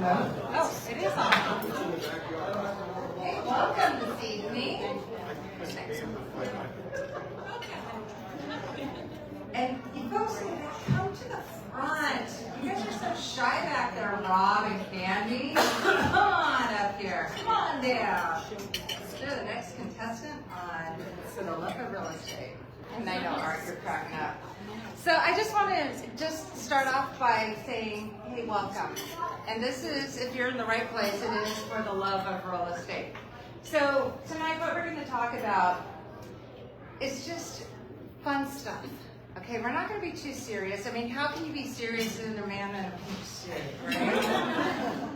Oh, it is on. Hey, welcome this evening. And you folks in the back, come to the front. You guys are so shy back there, Rob and Candy. Come on up here. Come on down. You're the next contestant on For the Love of Real Estate. And I know, Art, you're cracking up. So I just want to start off by saying, hey, welcome. And this is, if you're in the right place, it is For the Love of Real Estate. So tonight what we're going to talk about is just fun stuff. Okay, we're not going to be too serious. I mean, how can you be serious in a man in a pink suit, right?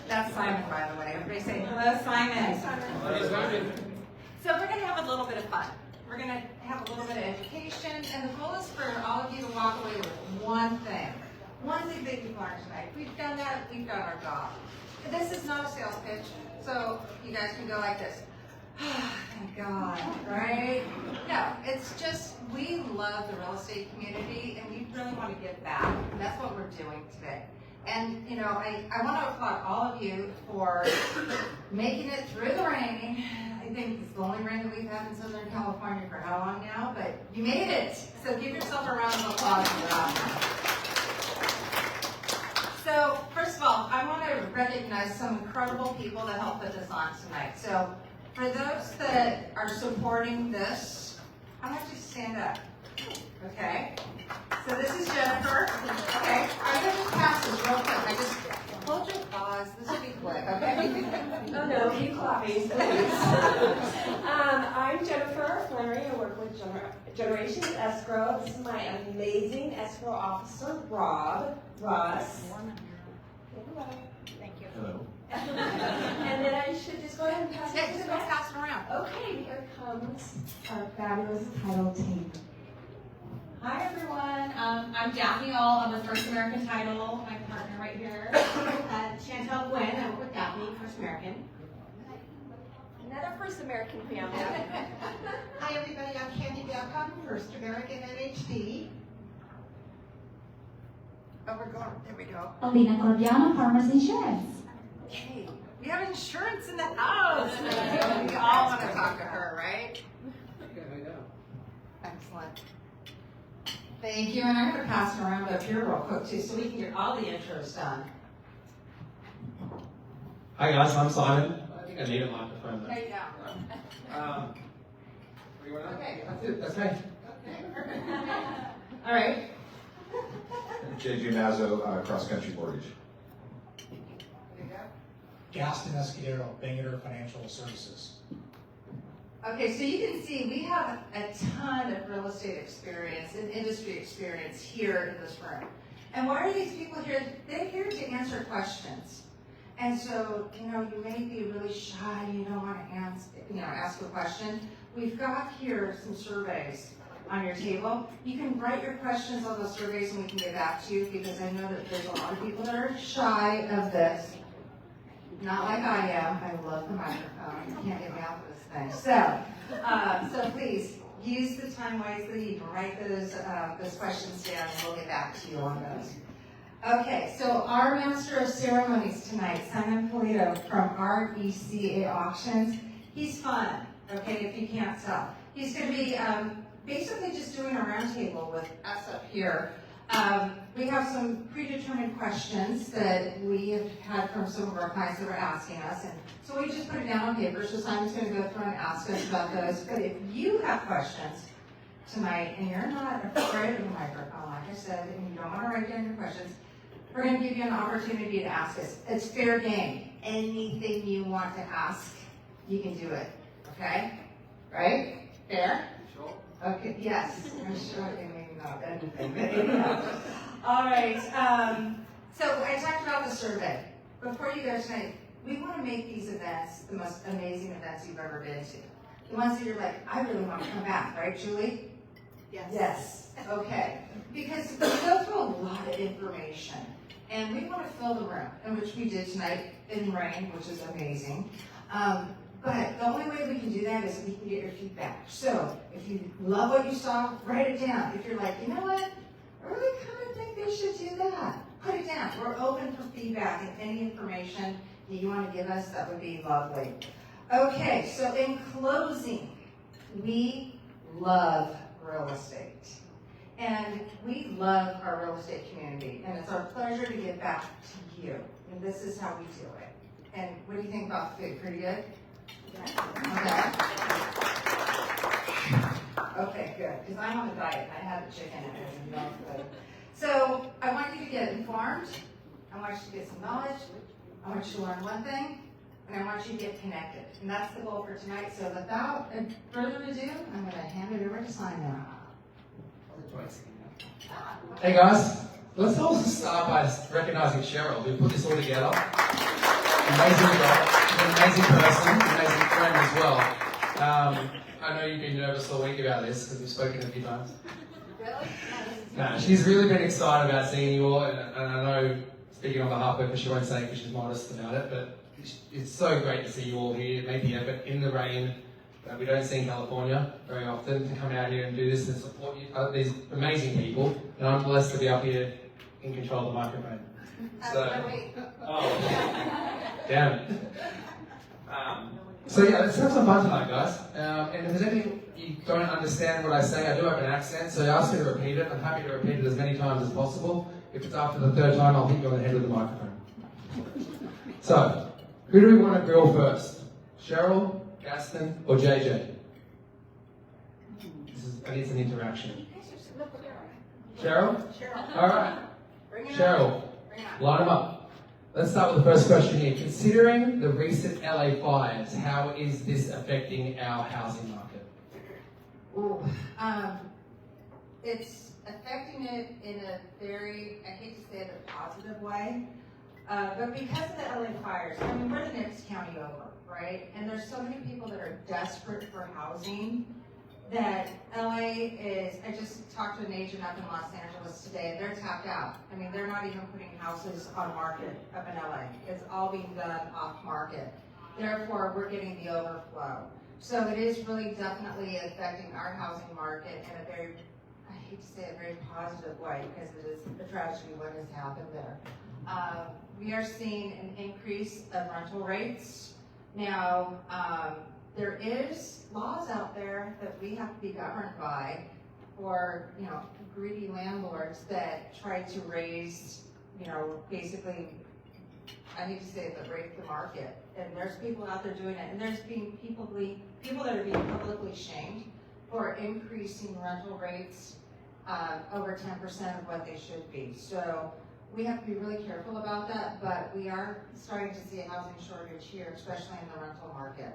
That's Simon, by the way. Everybody say, hello, Simon. Hello, Simon. So we're going to have a little bit of fun. We're going to have a little bit of education, and the goal is for all of you to walk away with one thing. One thing that you've learned tonight. We've done that, we've done our job. This is not a sales pitch, so you guys can go like this. Thank God, right? No, it's just, we love the real estate community, and we really want to give back. And that's what we're doing today. And, you know, I want to applaud all of you for making it through the rain. I think it's the only rain that we've had in Southern California for how long now, but you made it. So give yourself a round of applause for that. So, first of all, I want to recognize some incredible people that helped put this on tonight. So, for those that are supporting this, I want you to stand up. Okay? So this is Jennifer. Okay? I'm going to just pass this real quick. I just hold your pause. This will be quick, okay? Oh no, keep clapping, please. I'm Jennifer Flannery. I work with Generations Escrow. This is my amazing escrow officer, Russ. Hello. Thank you. Hello. And then I should just go ahead and pass it to the back. Pass it around. Okay, here comes our fabulous title team. Hi everyone, I'm Daphne All. I'm with First American Title, my partner right here. Chantel Gwynn, I work with Daphne, First American. Another First American family. Hi everybody, I'm Candy Belcom, First American NHD. Oh, we're going. There we go. Alina Cordiano, Farmers Insurance. Okay. We have insurance in the house. We all want to talk to her, right? Yeah, I know. Excellent. Thank you, and I'm going to pass it around up here real quick too, so we can get all the intros done. Hi guys, I'm Simon. I think I need a microphone. There you go. What do you want to? Okay. That's it. That's me. Okay. All right. JJ Mazzo, Cross Country Mortgage. There you go. Gaston Escudero, Bangator Financial Services. Okay, so you can see we have a ton of real estate experience and industry experience here in this room. And why are these people here? They're here to answer questions. And so, you know, you may be really shy, you don't want to ask a question. We've got here some surveys on your table. You can write your questions on those surveys and we can get back to you, because I know that there's a lot of people that are shy of this. Not like I am. I love the microphone. You can't get me off of this thing. So please use the time wisely. You can write those questions down, and we'll get back to you on those. Okay, so our master of ceremonies tonight, Simon Polito from RECA Auctions. He's fun. Okay, if you can't tell, he's going to be basically just doing a roundtable with us up here. We have some predetermined questions that we have had from some of our clients that were asking us, and so we just put it down on paper, so Simon's going to go through and ask us about those. But if you have questions tonight and you're not afraid of the microphone, like I said, and you don't want to write down your questions, we're going to give you an opportunity to ask us. It's fair game. Anything you want to ask, you can do it. Okay? Right? Fair? Sure. Okay, yes, I'm sure, maybe not anything, but anyhow. All right, so I talked about the survey. Before you go tonight, we want to make these events the most amazing events you've ever been to. The ones that you're like, I really want to come back, right, Julie? Yes. Yes, okay. Because we go through a lot of information, and we want to fill the room, and which we did tonight in rain, which is amazing. But the only way we can do that is we can get your feedback. So if you love what you saw, write it down. If you're like, you know what, I really kind of think they should do that, put it it down. We're open for feedback and any information that you want to give us, that would be lovely. Okay, so in closing, we love real estate. And we love our real estate community, and it's our pleasure to give back to you. And this is how we do it. And what do you think about food? Pretty good? Okay. Okay, good, because I'm on a diet. I had a chicken and no food. So I want you to get informed. I want you to get some knowledge. I want you to learn one thing, and I want you to get connected. And that's the goal for tonight. So without further ado, I'm going to hand it over to Simon. Hey guys, let's also start by recognizing Cheryl, who put this all together. Amazing girl, she's an amazing person, an amazing friend as well. I know you've been nervous all week about this because we've spoken a few times. Really? No, she's really been excited about seeing you all, and I know, speaking on behalf of her, because she won't say because she's modest about it, but it's so great to see you all here, make the effort in the rain. We don't see in California very often to come out here and do this and support you, these amazing people. And I'm blessed to be up here in control of the microphone. Damn it. So yeah, let's have some fun tonight, guys. And if there's anything you don't understand what I say, I do have an accent, so ask me to repeat it. I'm happy to repeat it as many times as possible. If it's after the third time, I'll hit you on the head with the microphone. So, who do we want to grill first? Cheryl, Gaston, or JJ? I need some interaction. Cheryl? All right. Cheryl, line them up. Let's start with the first question here. Considering the recent LA fires, how is this affecting our housing market? Ooh, it's affecting it in a very, I hate to say it, a positive way. But because of the LA fires, I mean, we're the next county over, right? And there's so many people that are desperate for housing that LA is, I just talked to an agent up in Los Angeles today, and they're tapped out. I mean, they're not even putting houses on market up in LA. It's all being done off market. Therefore, we're getting the overflow. So it is really definitely affecting our housing market in a very, I hate to say it, very positive way, because it is a tragedy what has happened there. We are seeing an increase of rental rates. Now, there is laws out there that we have to be governed by for, greedy landlords that try to raise, basically, I hate to say it, but rape the market. And there's people out there doing it, and there's being people that are being publicly shamed for increasing rental rates over 10% of what they should be. So we have to be really careful about that, but we are starting to see a housing shortage here, especially in the rental market.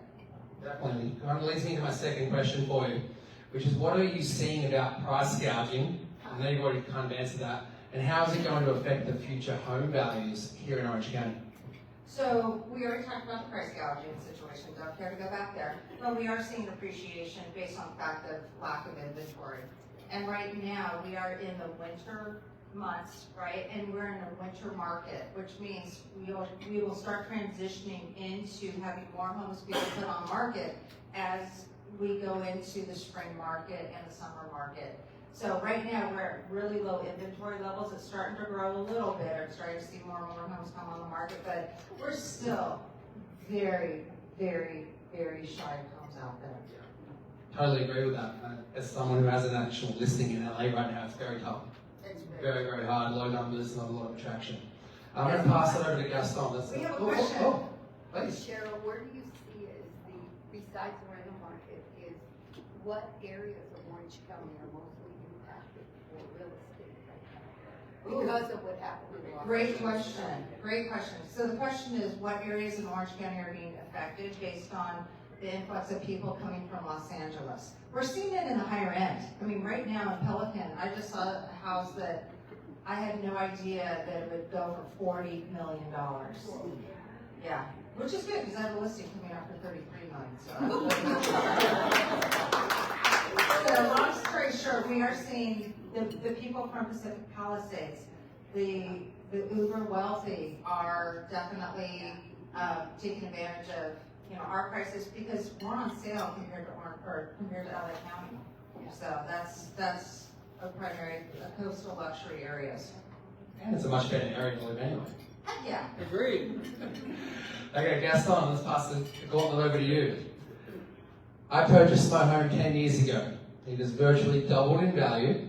Definitely. That leads me to my second question for you, which is what are you seeing about price gouging? I know you've already kind of answered that. And how is it going to affect the future home values here in Orange County? So we already talked about the price gouging situation. Don't care to go back there. But we are seeing appreciation based on the fact of lack of inventory. And right now we are in the winter months, right? And we're in a winter market, which means we will start transitioning into having more homes being put on market as we go into the spring market and the summer market. So right now we're at really low inventory levels. It's starting to grow a little bit. I'm starting to see more and more homes come on the market, but we're still very, very, very shy of homes out there. Totally agree with that. As someone who has an actual listing in LA right now, it's very tough. Very, very hard, low numbers, not a lot of attraction. I'm going to pass it over to Gaston. We have a question. Please. Cheryl, where do you see besides the rental market, is what areas of Orange County are mostly impacted for real estate right now? Because of what happened in Los Great Angeles. question. Great question. So the question is, what areas in Orange County are being affected based on the influx of people coming from Los Angeles? We're seeing it in the higher end. I mean, right now in Pelican, I just saw a house that I had no idea that it would go for $40 million. Yeah, which is good because I have a listing coming up for $33 million. So long story short, we are seeing the people from Pacific Palisades, the uber wealthy are definitely taking advantage of our prices because we're on sale compared to LA County. So that's a primary coastal luxury areas. And it's a much better area to live anyway. Heck yeah. Agreed. Okay, Gaston, let's pass the gauntlet over to you. I purchased my home 10 years ago. It has virtually doubled in value.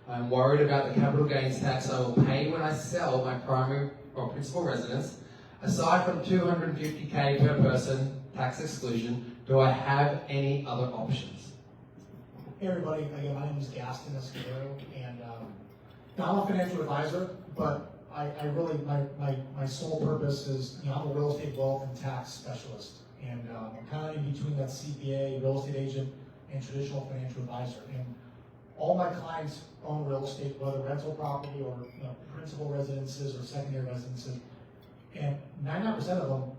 I'm worried about the capital gains tax I will pay when I sell my primary or principal residence. Aside from $250K per person tax exclusion, do I have any other options? Hey everybody, again, my name is Gaston Escudero, and I'm a financial advisor, but I really, my sole purpose is, I'm a real estate wealth and tax specialist, and I'm kind of in between that CPA, real estate agent, and traditional financial advisor. And all my clients own real estate, whether rental property or principal residences or secondary residences, and 99% of them,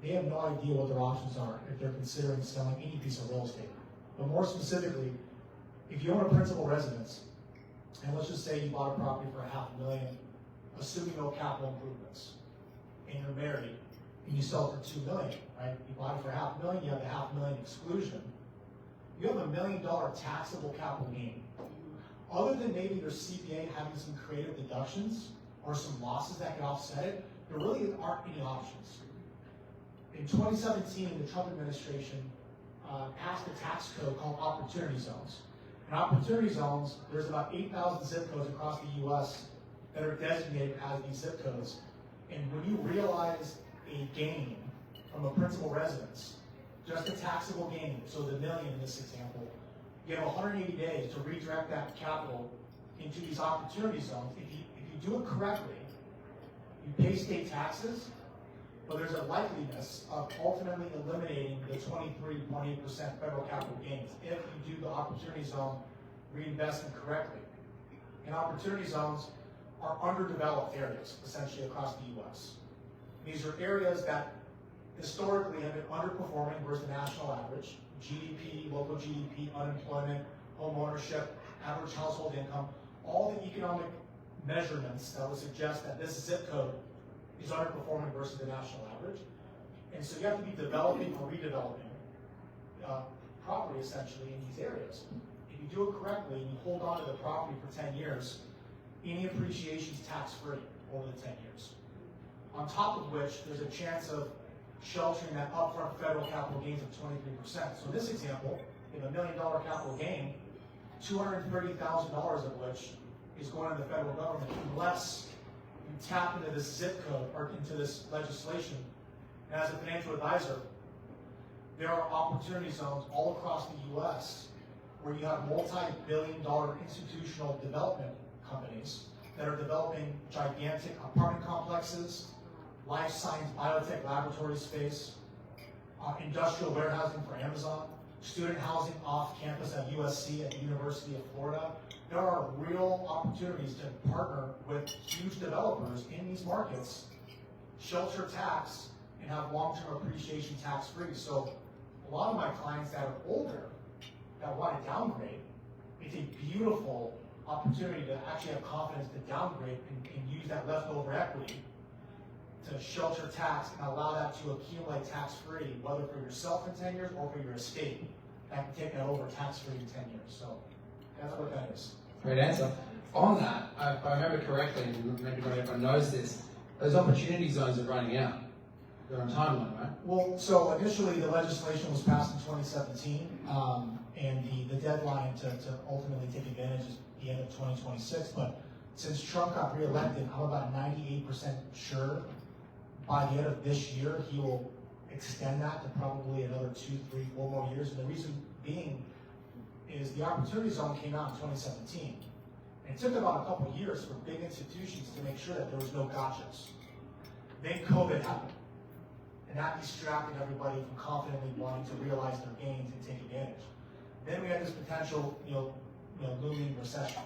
they have no idea what their options are if they're considering selling any piece of real estate. But more specifically, if you own a principal residence, and let's just say you bought a property for $500,000, assuming no capital improvements, and you're married, and you sell it for $2 million, right? You bought it for $500,000, you have the $500,000 exclusion. You have $1 million taxable capital gain. Other than maybe your CPA having some creative deductions or some losses that can offset it, there really aren't any options. In 2017, the Trump administration passed a tax code called Opportunity Zones. In Opportunity Zones, there's about 8,000 zip codes across the U.S. that are designated as these zip codes. And when you realize a gain from a principal residence, just a taxable gain, so the million in this example, you have 180 days to redirect that capital into these opportunity zones. If you do it correctly, you pay state taxes, but there's a likeliness of ultimately eliminating the 23.8% federal capital gains if you do the opportunity zone reinvestment correctly. And opportunity zones are underdeveloped areas, essentially across the U.S. These are areas that historically have been underperforming versus the national average. GDP, local GDP, unemployment, home ownership, average household income, all the economic measurements that would suggest that this zip code is underperforming versus the national average. And so you have to be developing or redeveloping property essentially in these areas. If you do it correctly and you hold on to the property for 10 years, any appreciation is tax-free over the 10 years. On top of which, there's a chance of sheltering that upfront federal capital gains of 23%. So in this example, you have $1 million capital gain, $230,000 of which is going to the federal government unless you tap into this zip code or into this legislation. And as a financial advisor, there are opportunity zones all across the U.S. where you have multi-billion-dollar institutional development companies that are developing gigantic apartment complexes, life science biotech laboratory space, industrial warehousing for Amazon, student housing off campus at USC at the University of Florida. There are real opportunities to partner with huge developers in these markets, shelter tax, and have long-term appreciation tax-free. So a lot of my clients that are older, that want to downgrade, it's a beautiful opportunity to actually have confidence to downgrade and use that leftover equity to shelter tax and allow that to accumulate tax-free, whether for yourself in 10 years or for your estate. That can take that over tax-free in 10 years. So that's what that is. Great answer. On that, if I remember correctly, and maybe not everyone knows this, those opportunity zones are running out. They're on timeline, right? Well, so initially the legislation was passed in 2017, and the deadline to ultimately take advantage is the end of 2026. But since Trump got reelected, I'm about 98% sure by the end of this year he will extend that to probably another 2, 3, 4 more years. And the reason being is the opportunity zone came out in 2017. And it took about a couple of years for big institutions to make sure that there was no gotchas. Then COVID happened. And that distracted everybody from confidently wanting to realize their gains and take advantage. Then we had this potential, looming recession.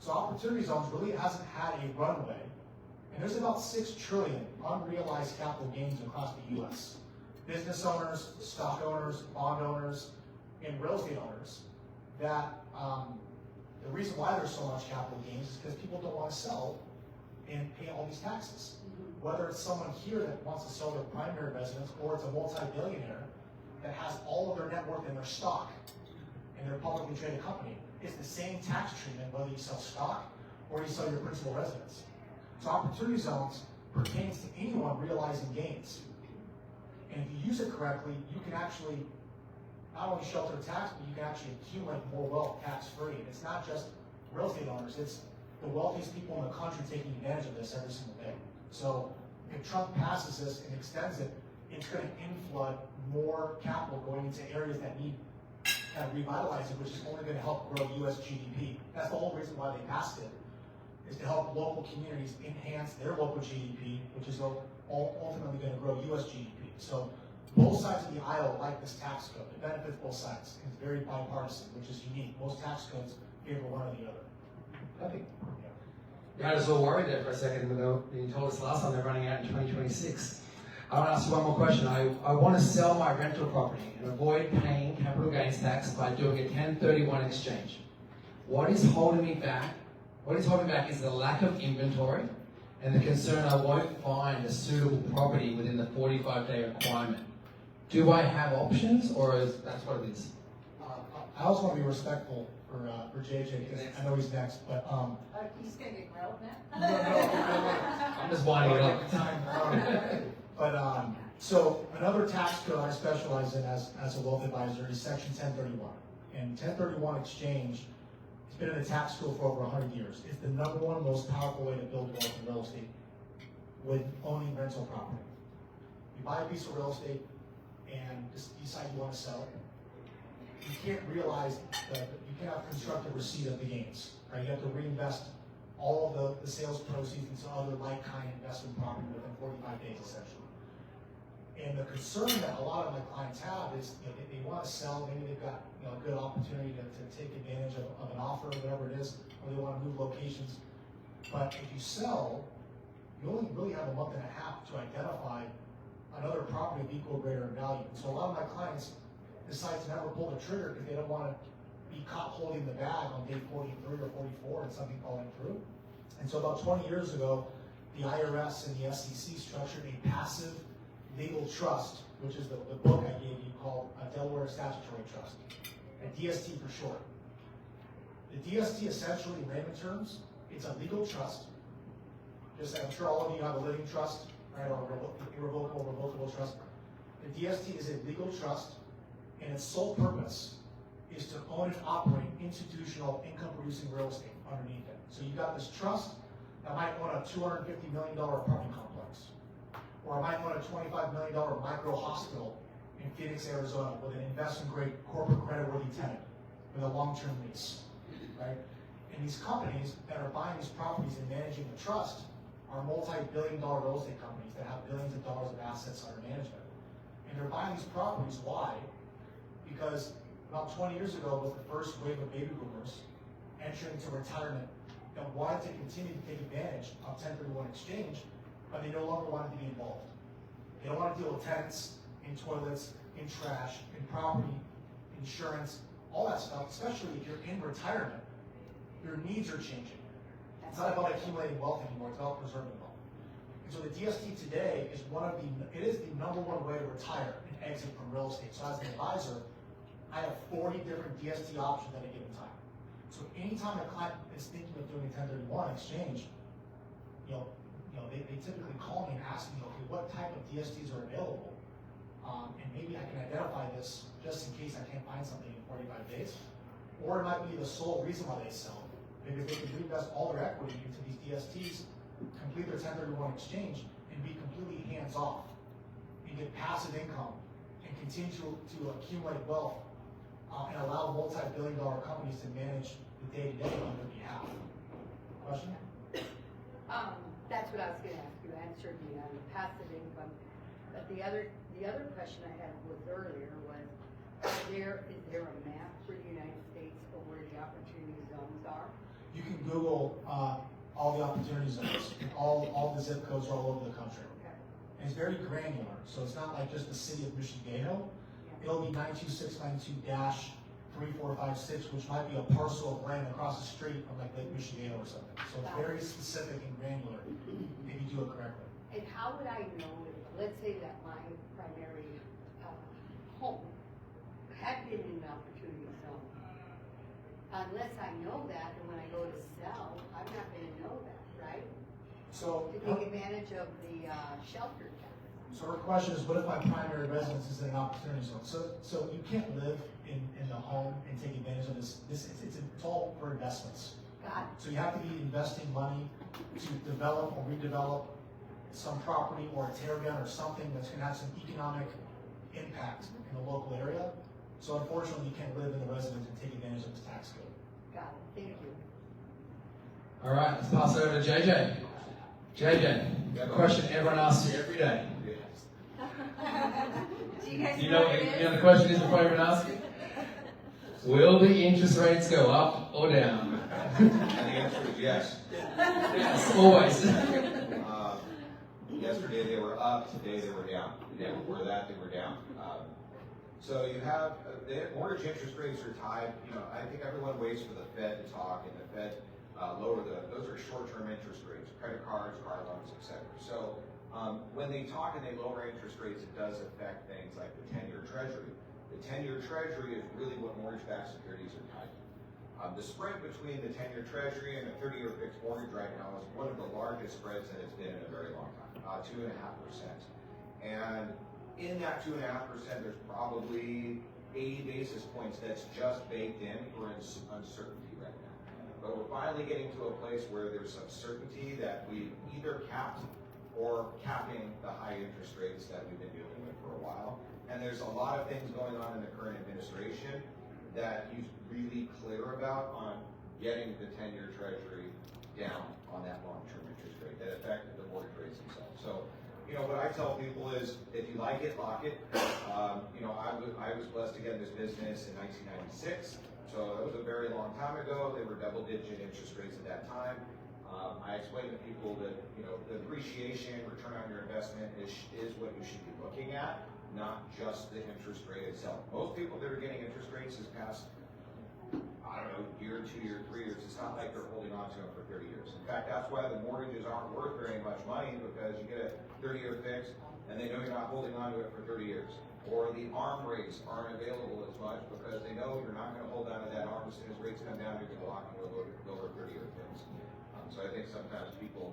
So opportunity zones really hasn't had a runway. And there's about $6 trillion unrealized capital gains across the U.S. Business owners, stock owners, bond owners, and real estate owners that the reason why there's so much capital gains is because people don't want to sell and pay all these taxes. Whether it's someone here that wants to sell their primary residence or it's a multi-billionaire that has all of their net worth in their stock and their publicly traded company, it's the same tax treatment whether you sell stock or you sell your principal residence. So opportunity zones pertains to anyone realizing gains. And if you use it correctly, you can actually not only shelter tax, but you can actually accumulate more wealth tax-free. And it's not just real estate owners, it's the wealthiest people in the country taking advantage of this every single day. So if Trump passes this and extends it, it's going to inflood more capital going into areas that need kind of revitalizing, which is only going to help grow U.S. GDP. That's the whole reason why they passed it, is to help local communities enhance their local GDP, which is ultimately going to grow U.S. GDP. So both sides of the aisle like this tax code. It benefits both sides. It's very bipartisan, which is unique. Most tax codes favor one or the other. I think. You had us all worried there for a second, but you told us last time they're running out in 2026. I want to ask you one more question. I want to sell my rental property and avoid paying capital gains tax by doing a 1031 exchange. What is holding me back? What is holding me back is the lack of inventory and the concern I won't find a suitable property within the 45-day requirement. Do I have options, or is that's what it is? I also want to be respectful for JJ because I know he's next, but He's gonna get grilled now? I'm just winding it up. So another tax code I specialize in as a wealth advisor is Section 1031. And 1031 exchange has been in the tax code for over 100 years. It's the number one most powerful way to build wealth in real estate with owning rental property. You buy a piece of real estate and decide you want to sell it. You can't realize that you cannot construct a receipt of the gains, right? You have to reinvest all of the sales proceeds into other like-kind investment property within 45 days, essentially. And the concern that a lot of my clients have is, they want to sell, maybe they've got a good opportunity to take advantage of an offer or whatever it is, or they want to move locations. But if you sell, you only really have a month and a half to identify another property of equal or greater value. So a lot of my clients decide to never pull the trigger because they don't want to be caught holding the bag on day 43 or 44 and something falling through. And so about 20 years ago, the IRS and the SEC structured a passive legal trust, which is the book I gave you called a Delaware Statutory Trust, a DST for short. The DST essentially, in layman terms, it's a legal trust. Just I'm sure all of you have a living trust, right, or irrevocable, revocable trust. The DST is a legal trust, and its sole purpose is to own and operate institutional income-producing real estate underneath it. So you got this trust that might own a $250 million apartment complex, or I might own a $25 million micro hospital in Phoenix, Arizona, with an investment-grade corporate credit-worthy tenant with a long-term lease, right? And these companies that are buying these properties and managing the trust are multi-billion-dollar real estate companies that have billions of dollars of assets under management. And they're buying these properties. Why? Because about 20 years ago was the first wave of baby boomers entering into retirement that wanted to continue to take advantage of 1031 exchange, but they no longer wanted to be involved. They don't want to deal with tenants, in toilets, in trash, in property, insurance, all that stuff, especially if you're in retirement. Your needs are changing. It's not about accumulating wealth anymore, it's about preserving wealth. And so the DST today is it is the number one way to retire and exit from real estate. So as an advisor, I have 40 different DST options at a given time. So anytime a client is thinking of doing a 1031 exchange, they typically call me and ask me, okay, what type of DSTs are available? And maybe I can identify this just in case I can't find something in 45 days. Or it might be the sole reason why they sell. Because they can reinvest all their equity into these DSTs, complete their 1031 exchange, and be completely hands-off, and get passive income, and continue to accumulate wealth, and allow multi-billion-dollar companies to manage the day-to-day on their behalf. Question? That's what I was going to ask you. Answered me on the passive income. But the other question I had was earlier was, is there a map for the United States of where the opportunity zones are? You can Google all the opportunity zones. All the zip codes are all over the country. Okay. And it's very granular. So it's not like just the city of Michigan. It'll be 92692-3456, which might be a parcel of land across the street from like Lake Michigan or something. So it's very specific and granular if you do it correctly. And how would I know if, let's say that my primary home had been in an opportunity zone? Unless I know that, and when I go to sell, I'm not going to know that, right? So, to take advantage of the shelter tax. so her question is, what if my primary residence is in an opportunity zone? So you can't live in the home and take advantage of this. It's all for investments. Got So you have to be investing money to develop or redevelop some property or a tear down or something that's gonna have some economic impact in the local area. So unfortunately, you can't live in the residence and take advantage of this tax code. it, got it, thank you. All right, let's pass it over to JJ. JJ, the question everyone asks you every day. Do you guys You know know what what it you know is? the question is before everyone asks you? Will the interest rates go up or down? And the answer is yes. Yes, always. Yesterday they were up, today they were down. The day before that they were down. So you have, mortgage interest rates are tied, I think everyone waits for the Fed to talk and the Fed lower those are short-term interest rates, credit cards, car loans, etc. So when they talk and they lower interest rates, it does affect things like the 10-year treasury. The 10-year treasury is really what mortgage-backed securities are tied to. The spread between the 10-year treasury and the 30-year fixed mortgage right now is one of the largest spreads that it's been in a very long time, 2.5%. And in that 2.5%, there's probably 80 basis points that's just baked in for uncertainty right now. But we're finally getting to a place where there's some certainty that we've either capped or capping the high interest rates that we've been dealing with for a while. And there's a lot of things going on in the current administration that he's really clear about on getting the 10-year treasury down on that long-term interest rate that affected the mortgage rates themselves. So, what I tell people is, if you like it, lock it. I was blessed to get in this business in 1996, so that was a very long time ago. They were double-digit interest rates at that time. I explained to people that, the appreciation, return on your investment is what you should be looking at, not just the interest rate itself. Most people that are getting interest rates this past, year, 2 years, 3 years, it's not like they're holding on to them for 30 years. In fact, that's why the mortgages aren't worth very much money, because you get a 30-year fix and they know you're not holding on to it for 30 years. Or the ARM rates aren't available as much because they know you're not going to hold on to that ARM. As soon as rates come down, you're going to lock into a lower 30-year fix. So I think sometimes people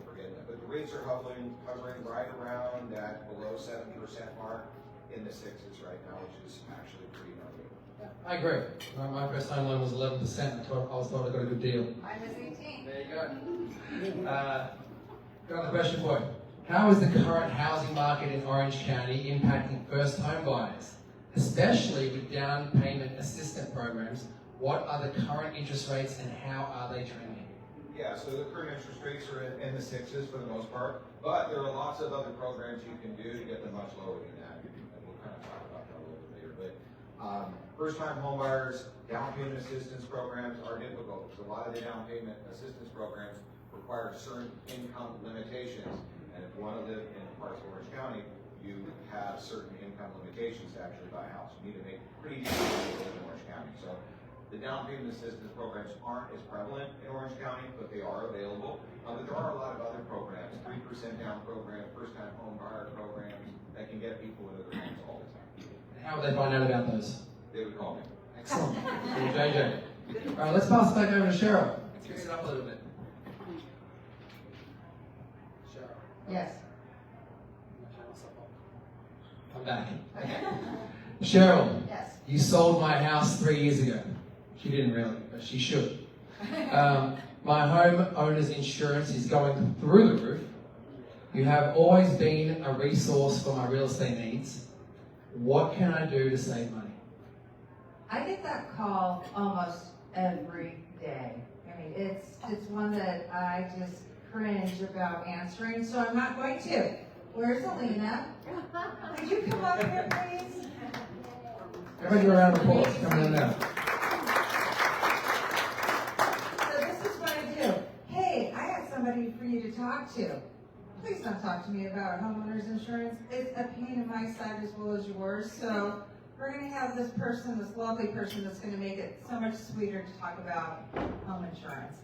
forget that. But the rates are hovering right around that below 7% mark in the 6s right now, which is actually pretty darn good. I agree. My first home loan was 11%. I was told I got a good deal. Mine was 18. There you go. Got another question for you. How is the current housing market in Orange County impacting first home buyers, especially with down payment assistance programs? What are the current interest rates and how are they trending? Yeah, so the current interest rates are in the 6s for the most part, but there are lots of other programs you can do to get them much lower than that. And we'll kind of talk about that a little bit later. But first-time homebuyers, down payment assistance programs are difficult because a lot of the down payment assistance programs require certain income limitations. And if one of them in parts of Orange County, you have certain income limitations to actually buy a house. You need to make pretty decent money to live in Orange County. So the down payment assistance programs aren't as prevalent in Orange County, but they are available. But there are a lot of other programs, 3% down program, first-time home buyer programs that can get people into their homes all the time. How would they find out about those? They would call me. Excellent. JJ. All right, let's pass it back over to Cheryl. Let's mix it up a little bit. Cheryl. Yes. I'm back. Okay. Cheryl, Yes. you sold my house 3 years ago. She didn't really, but she should. My homeowner's insurance is going through the roof. You have always been a resource for my real estate needs. What can I do to save money? I get that call almost every day. I mean, it's one that I just cringe about answering, so I'm not going to. Where's Alina? Could you come up here, please? Everybody give a round of applause. Coming in now. So this is what I do. Hey, I have somebody for you to talk to. Please don't talk to me about homeowner's insurance. It's a pain in my side as well as yours. So we're going to have this person, this lovely person, that's going to make it so much sweeter to talk about home insurance.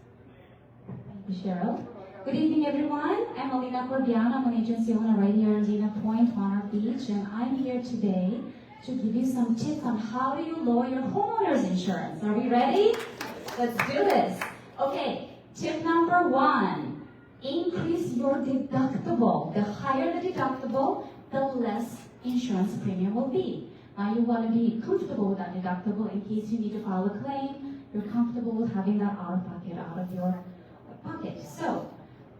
Thank you, Cheryl. Good evening, everyone. I'm Alina Cordiano. I'm an agency owner right here in Dana Point, Monarch Beach, and I'm here today to give you some tips on how do you lower your homeowner's insurance. Are we ready? Let's do this. Okay, tip number 1. increase your deductible. The higher the deductible, the less insurance premium will be. Now you want to be comfortable with that deductible in case you need to file a claim. You're comfortable with having that out of your pocket. So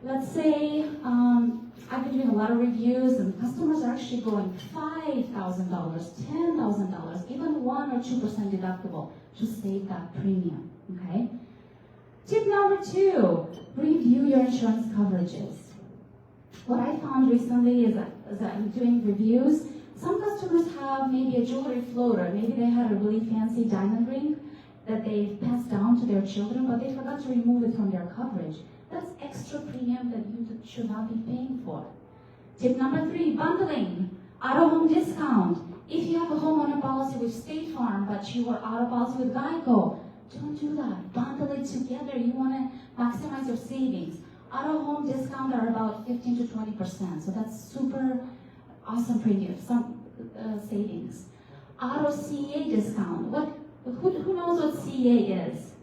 let's say I've been doing a lot of reviews and customers are actually going $5,000, $10,000, even 1 or 2% deductible to save that premium, okay? Tip number 2, review your insurance coverages. What I found recently is that I'm doing reviews. Some customers have maybe a jewelry floater. Maybe they had a really fancy diamond ring that they passed down to their children, but they forgot to remove it from their coverage. That's extra premium that you should not be paying for. Tip number 3, bundling. Auto-home discount. If you have a homeowner policy with State Farm, but you are auto policy with Geico, don't do that. Bundle it together. You want to maximize your savings. Auto-home discount are about 15 to 20%, so that's super awesome premium, some savings. Auto CEA discount. Who knows what CEA is?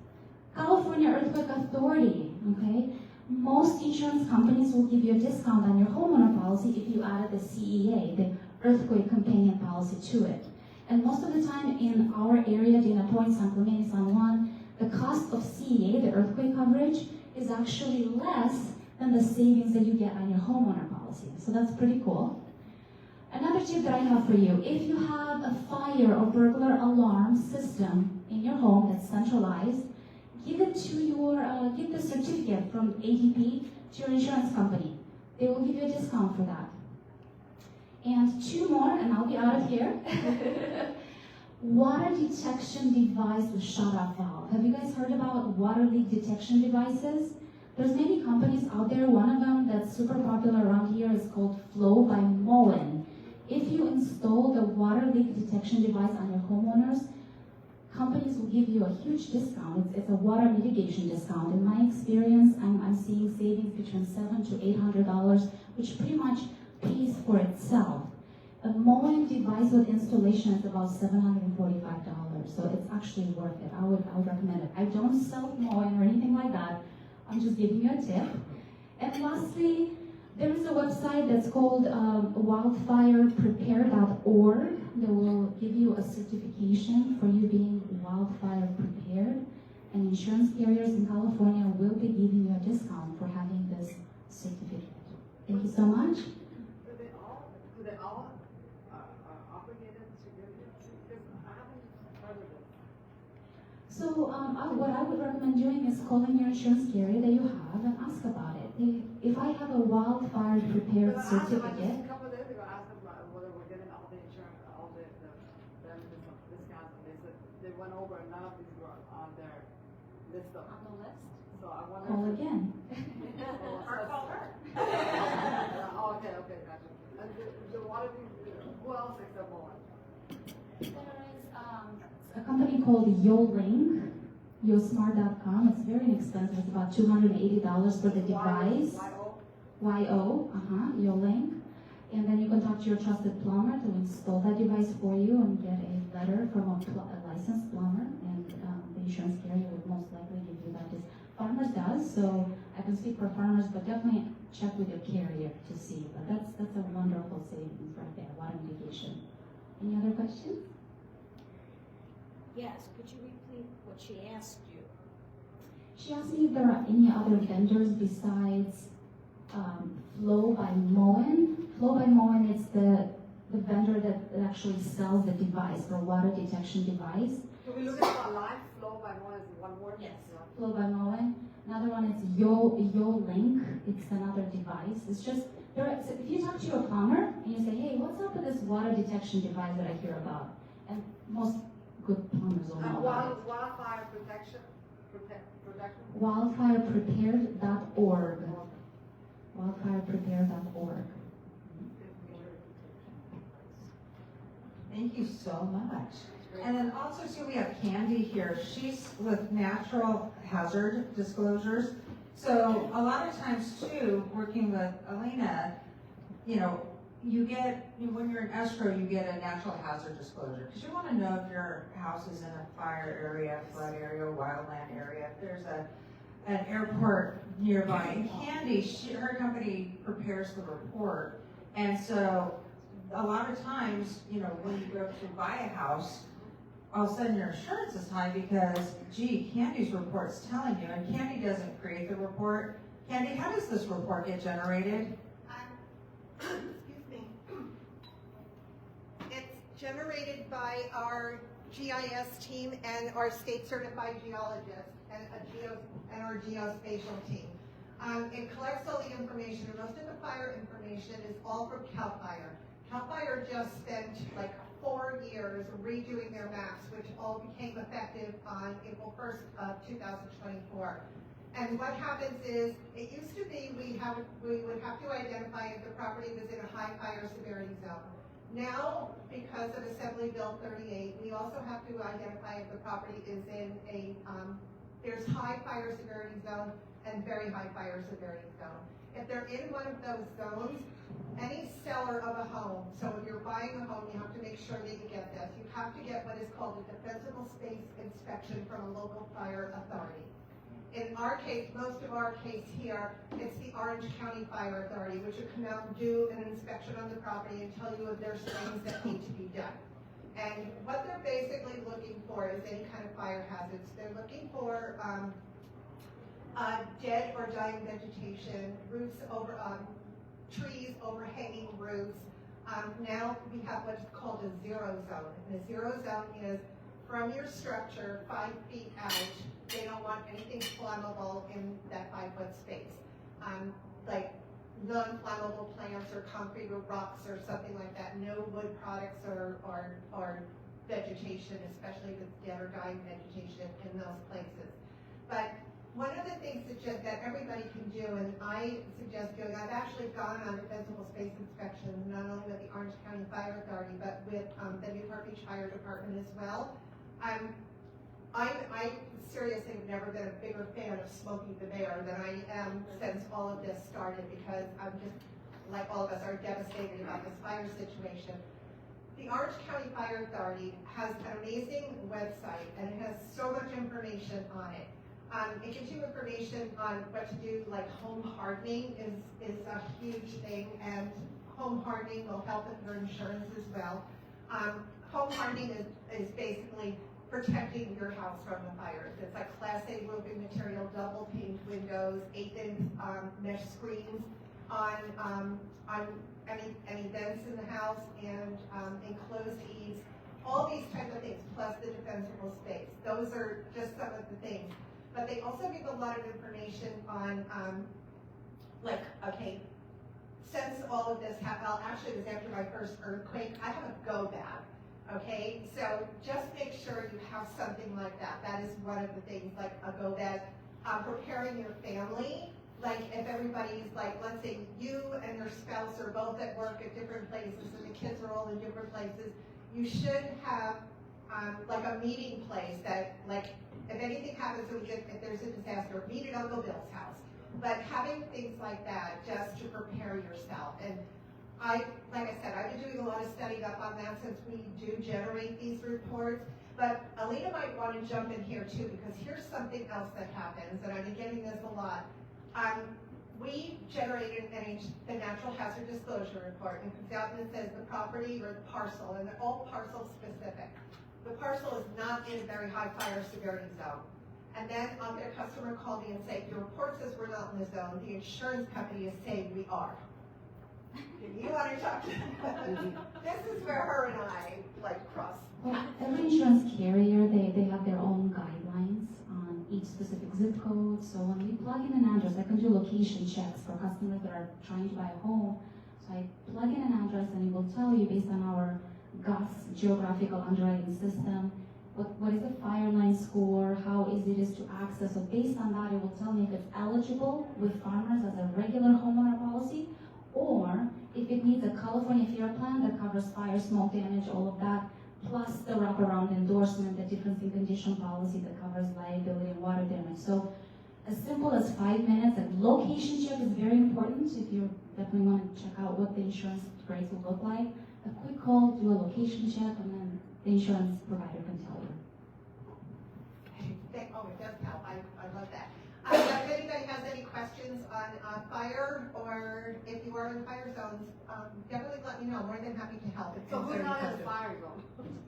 California Earthquake Authority, okay? Most insurance companies will give you a discount on your homeowner policy if you added the CEA, the earthquake companion policy, to it. And most of the time in our area, Dana Point, San Clemente, San Juan, the cost of CEA, the earthquake coverage, is actually less than the savings that you get on your homeowner policy. So that's pretty cool. Another tip that I have for you, if you have a fire or burglar alarm system in your home that's centralized, give it to give the certificate from ADP to your insurance company. They will give you a discount for that. And 2 more, and I'll be out of here. Water detection device with shut-off valve. Have you guys heard about water leak detection devices? There's many companies out there. One of them that's super popular around here is called Flow by Moen. If you install the water leak detection device on your homeowners, companies will give you a huge discount. It's a water mitigation discount. In my experience, I'm seeing savings between $700 to $800, which pretty much pays for itself. A Moen device with installation is about $745, so it's actually worth it. I would recommend it. I don't sell Moen or anything like that. I'm just giving you a tip. And lastly, there is a website that's called wildfireprepare.org that will give you a certification for you being wildfire prepared. And insurance carriers in California will be giving you a discount for having this certificate. Thank you so much. Do they all obligated to give it? Because I haven't heard of it. So what I would recommend doing is calling your insurance carrier that you have and ask about it. If I have a wildfire prepared certificate. A couple of days ago, I asked them whether we're getting all the insurance, all the benefits of discounts, and they said they went over and none of these were on their list. On the list? So I wonder. Call again. Or call her. Okay, gotcha. And who else except Moen? There is, A company called YoLink, YoSmart.com. It's very inexpensive. It's about $280 for the device. YoLink. And then you can talk to your trusted plumber to install that device for you and get a letter from a licensed plumber. And the insurance carrier would most likely give you that. Farmers does, so I can speak for farmers, but definitely check with your carrier to see. But that's a wonderful savings right there, water mitigation. Any other questions? Yes, could you repeat what she asked you? She asked me if there are any other vendors besides Flow by Moen. Flow by Moen is the vendor that actually sells the device, the water detection device. Can we look at it online? Flow by Moen is one word? Yes. Flow by Moen. Another one is YoLink. It's another device. It's just, so if you talk to your plumber and you say, hey, what's up with this water detection device that I hear about? And most good plumbers will know about it. Wildfire protection? Wildfireprepared.org. Wildfireprepared.org. Thank you so much. And then also too, we have Candy here. She's with Natural Hazard Disclosures. So a lot of times too, working with Elena, you get, when you're in escrow, you get a natural hazard disclosure. Because you want to know if your house is in a fire area, flood area, wildland area. If there's a an airport nearby. And Candy, her company prepares the report. And so a lot of times, you know, when you go to buy a house, all of a sudden your insurance is high because, gee, Candy's report's telling you, and Candy doesn't create the report. Candy, how does this report get generated? Excuse me. It's generated by our GIS team and our state certified geologist and our geospatial team. It collects all the information, and most of the fire information is all from CAL FIRE. CAL FIRE just spent like 4 years redoing their maps, which all became effective on April 1st of 2024. And what happens is, it used to be we would have to identify if the property was in a high fire severity zone. Now, because of Assembly Bill 38, we also have to identify if the property is in a, there's high fire severity zone and very high fire severity zone. If they're in one of those zones, any seller of a home, so if you're buying a home, you have to make sure that you get this. You have to get what is called a defensible space inspection from a local fire authority. In our case, most of our case here, it's the Orange County Fire Authority, which will come out and do an inspection on the property and tell you if there's things that need to be done. And what they're basically looking for is any kind of fire hazards. They're looking for dead or dying vegetation, roofs over, trees overhanging roofs. Now we have what's called a zero zone. And a zero zone is from your structure 5 feet out. They don't want anything flammable in that 5-foot space. Like non-flammable plants or concrete or rocks or something like that. No wood products or vegetation, especially if it's dead or dying vegetation in those places. But one of the things that everybody can do, and I suggest doing, I've actually gone on defensible space inspections, not only with the Orange County Fire Authority, but with the Newport Beach Fire Department as well. I seriously have never been a bigger fan of Smokey the Bear than I am since all of this started, because I'm just, like all of us, are devastated about this fire situation. The Orange County Fire Authority has an amazing website, and it has so much information on it. It gives you information on what to do, like home hardening is a huge thing, and home hardening will help with your insurance as well. Home hardening is basically protecting your house from the fires. It's like Class A roofing material, double paned windows, 8-inch mesh screens on any vents in the house, and enclosed eaves, all these types of things, plus the defensible space. Those are just some of the things. But they also give a lot of information on, since all of this happened, actually it was after my first earthquake, I have a go bag, okay? So just make sure you have something like that. That is one of the things, like a go bag. Preparing your family, like if everybody's like, let's say you and your spouse are both at work at different places and the kids are all in different places, you should have like a meeting place that, like, if anything happens, if there's a disaster, meet at Uncle Bill's house. But having things like that just to prepare yourself. And like I said, I've been doing a lot of study up on that since we do generate these reports. But Alina might want to jump in here too, because here's something else that happens, and I've been getting this a lot. We generated a natural hazard disclosure report, and it comes out and it says the property or the parcel, and they're all parcel specific. The parcel is not in a very high fire severity zone. And then their customer called me and said, your report says we're not in the zone. The insurance company is saying we are. You want to talk to them? This is where her and I cross. Well, every insurance carrier, they have their own guidelines on each specific zip code. So when we plug in an address, I can do location checks for customers that are trying to buy a home. So I plug in an address and it will tell you based on our GUS, geographical underwriting system, what is the fire line score, how easy it is to access. So based on that, it will tell me if it's eligible with farmers as a regular homeowner policy, or if it needs a California FAIR plan that covers fire, smoke damage, all of that, plus the wraparound endorsement, the difference in condition policy that covers liability and water damage. So as simple as 5 minutes, and location check is very important if you definitely want to check out what the insurance rates will look like. A quick call, do a location check, and then the insurance provider can tell you. Oh, it does help. I love that. If anybody has any questions on fire, or if you are in fire zones, definitely let me know. More than happy to help. So who's not in the fire zone?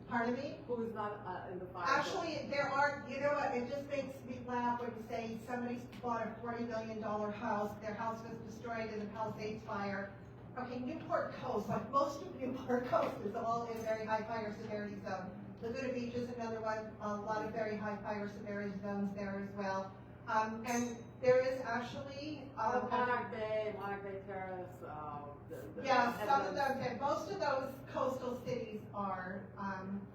Pardon me? Who is not in the fire zone? Actually, there are, you know what, it just makes me laugh when you say somebody bought a $40 million house, their house was destroyed in the Palisades fire. Okay, Newport Coast, like most of Newport Coast is all in very high fire severity zone. Laguna Beach is another one, a lot of very high fire severity zones there as well. And there is actually, Monarch Bay Terrace, yeah, some of those, and most of those coastal cities are,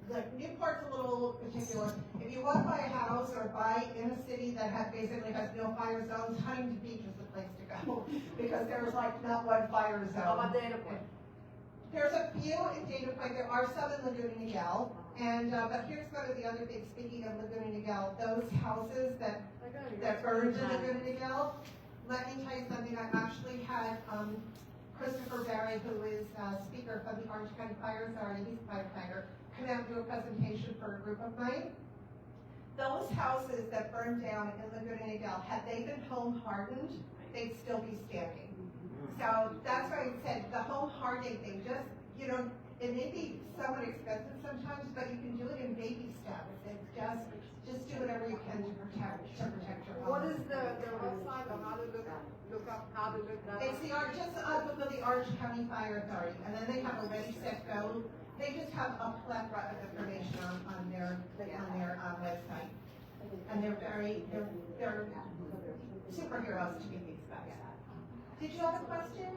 like Newport's a little particular. If you want to buy a house or buy in a city that basically has no fire zones, Huntington Beach is the place to go, because there's like not one fire zone. How about Dana Point? There's a few in Dana Point, there are some in Laguna Niguel, and, but here's one of the other things, speaking of Laguna Niguel, those houses that burned in Laguna Niguel, let me tell you something, I actually had, Christopher Barry, who is a speaker from the Orange County Fire Authority, he's a firefighter, come out and do a presentation for a group of mine. Those houses that burned down in Laguna Niguel, had they been home hardened, they'd still be standing. So that's why I said the home hardening thing, just, you know, it may be somewhat expensive sometimes, but you can do it in baby steps. It's just do whatever you can to protect your home. What is the website on how to look up how to look that up? It's just Google the Orange County Fire Authority, and then they have a Ready, Set, Go. They just have a plethora of information on their website, and they're superheroes to be these guys. Did you have a question?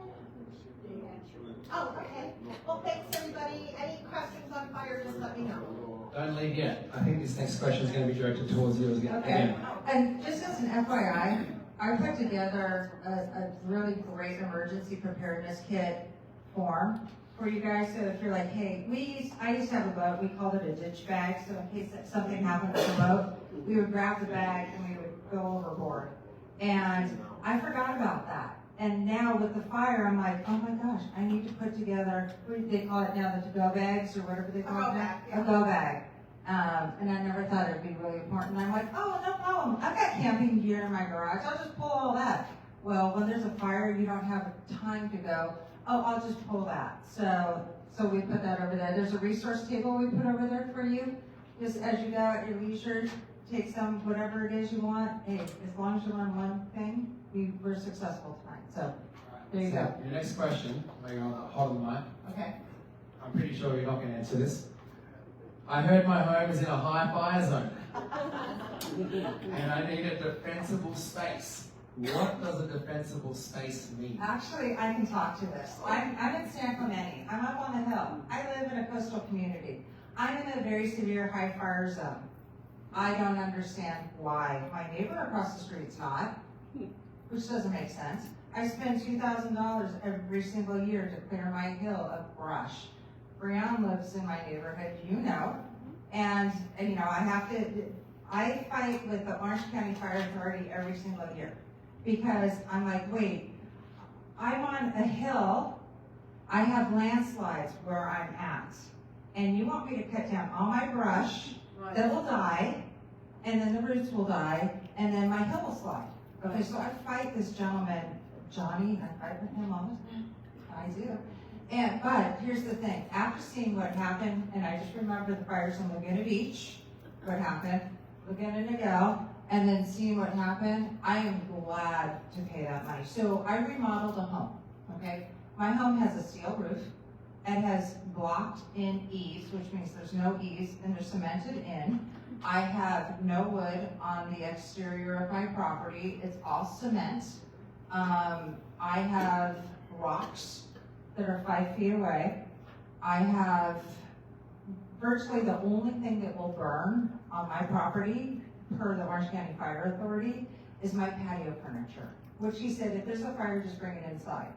Oh, okay. Well, thanks everybody. Any questions on fire? Just let me know. Don't leave yet. I think this next question is going to be directed towards you again. Okay, and just as an FYI, I put together a really great emergency preparedness kit form for you guys, so if you're like, hey, I used to have a boat, we called it a ditch bag, so in case something happened with the boat, we would grab the bag and we would go overboard. And I forgot about that. And now with the fire, I'm like, oh my gosh, I need to put together, what do they call it now, the to-go bags, or whatever they call it now? A go bag. And I never thought it'd be really important. I'm like, oh, no problem. I've got camping gear in my garage. I'll just pull all that. Well, when there's a fire, you don't have time to go, oh, I'll just pull that. So we put that over there. There's a resource table we put over there for you. Just as you go at your leisure, take some, whatever it is you want. Hey, as long as you learn one thing, we're successful tonight. So there you go. Your next question, where you're on the hold the mic. Okay. I'm pretty sure you're not going to answer this. I heard my home is in a high fire zone. And I need a defensible space. What does a defensible space mean? Actually, I can talk to this. I'm in San Clemente. I'm up on the hill. I live in a coastal community. I'm in a very severe high fire zone. I don't understand why my neighbor across the street's not, which doesn't make sense. I spend $2,000 every single year to clear my hill of brush. Brianne lives in my neighborhood, you know, and you know, I fight with the Orange County Fire Authority every single year because I'm like, wait, I'm on a hill, I have landslides where I'm at, and you want me to cut down all my brush that will die, and then the roots will die, and then my hill will slide. Okay, so I fight this gentleman, Johnny, I fight with him all the time. I do. But here's the thing, after seeing what happened, and I just remember the fires in Laguna Beach, what happened, Laguna Niguel, and then seeing what happened, I am glad to pay that money. So I remodeled a home, okay? My home has a steel roof. It has blocked in eaves, which means there's no eaves and they're cemented in. I have no wood on the exterior of my property. It's all cement. I have rocks that are 5 feet away. I have virtually the only thing that will burn on my property, per the Orange County Fire Authority, is my patio furniture, which he said, if there's a fire, just bring it inside.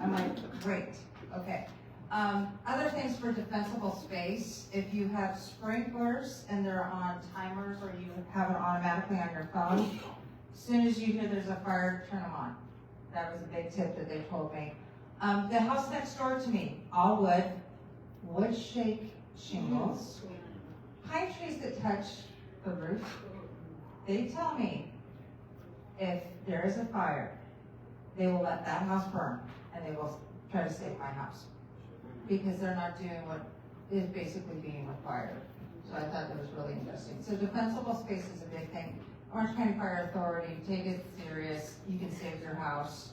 I'm like, great, okay. Other things for defensible space, if you have sprinklers and they're on timers or you have it automatically on your phone, as soon as you hear there's a fire, turn them on. That was a big tip that they told me. The house next door to me, all wood shake shingles, pine trees that touch the roof. They tell me if there is a fire, they will let that house burn, and they will try to save my house. Because they're not doing what is basically being required. So I thought that was really interesting. So defensible space is a big thing. Orange County Fire Authority, take it serious. You can save your house.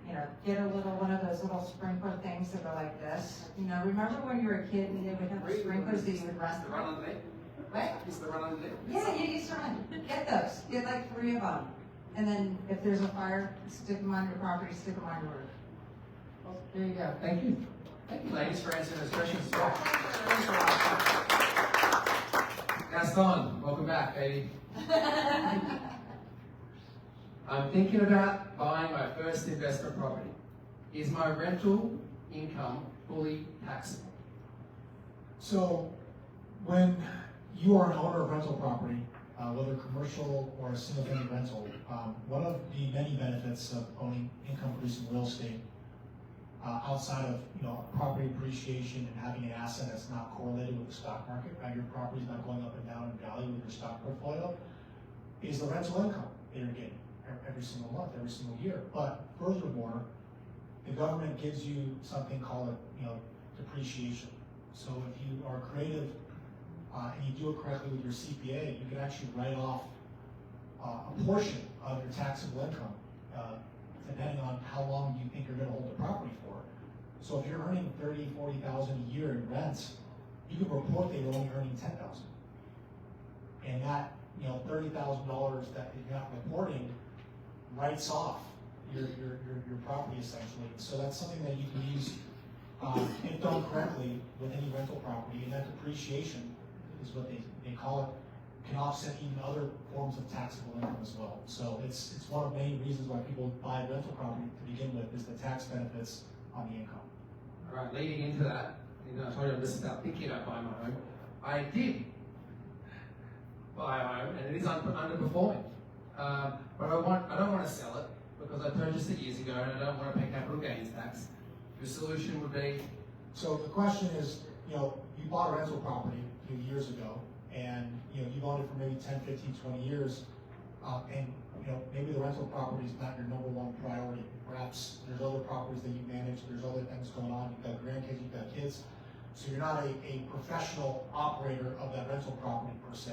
You know, get a little, one of those little sprinkler things that are like this. You know, remember when you were a kid and they would have the sprinklers that you would run through? What? Used to run on the Yeah, you used to run. Get those. Get like 3 of them. And then if there's a fire, stick them on your property, stick them on your roof. Well, there you go. Thank you. Thank you, ladies, for answering those questions as well. Gaston, welcome back, baby. I'm thinking about buying my first investment property. Is my rental income fully taxable? So, when you are an owner of rental property, whether commercial or a single-family rental, one of the many benefits of owning income-producing real estate, outside of property appreciation and having an asset that's not correlated with the stock market, right? Your property's not going up and down in value with your stock portfolio, is the rental income that you're getting every single month, every single year. But furthermore, the government gives you something called depreciation. So if you are creative and you do it correctly with your CPA, you can actually write off a portion of your taxable income, depending on how long you think you're going to hold the property for. So if you're earning $30,000, $40,000 a year in rent, you can report that you're only earning $10,000, and that $30,000 that you're not reporting writes off your property essentially. So that's something that you can use if done correctly with any rental property, and that depreciation is what they call it, can offset even other forms of taxable income as well. So it's one of the main reasons why people buy rental property to begin with, is the tax benefits on the income. All right, leading into that, I told you I'm just about thinking about buying my home. I did buy a home, and it is underperforming. But I don't want to sell it because I purchased it years ago, and I don't want to pay capital gains tax. The solution would be. So the question is, you bought a rental property a few years ago, and you've owned it for maybe 10, 15, 20 years, and maybe the rental property is not your number one priority. Perhaps there's other properties that you manage, there's other things going on, you've got grandkids, you've got kids, so you're not a professional operator of that rental property per se,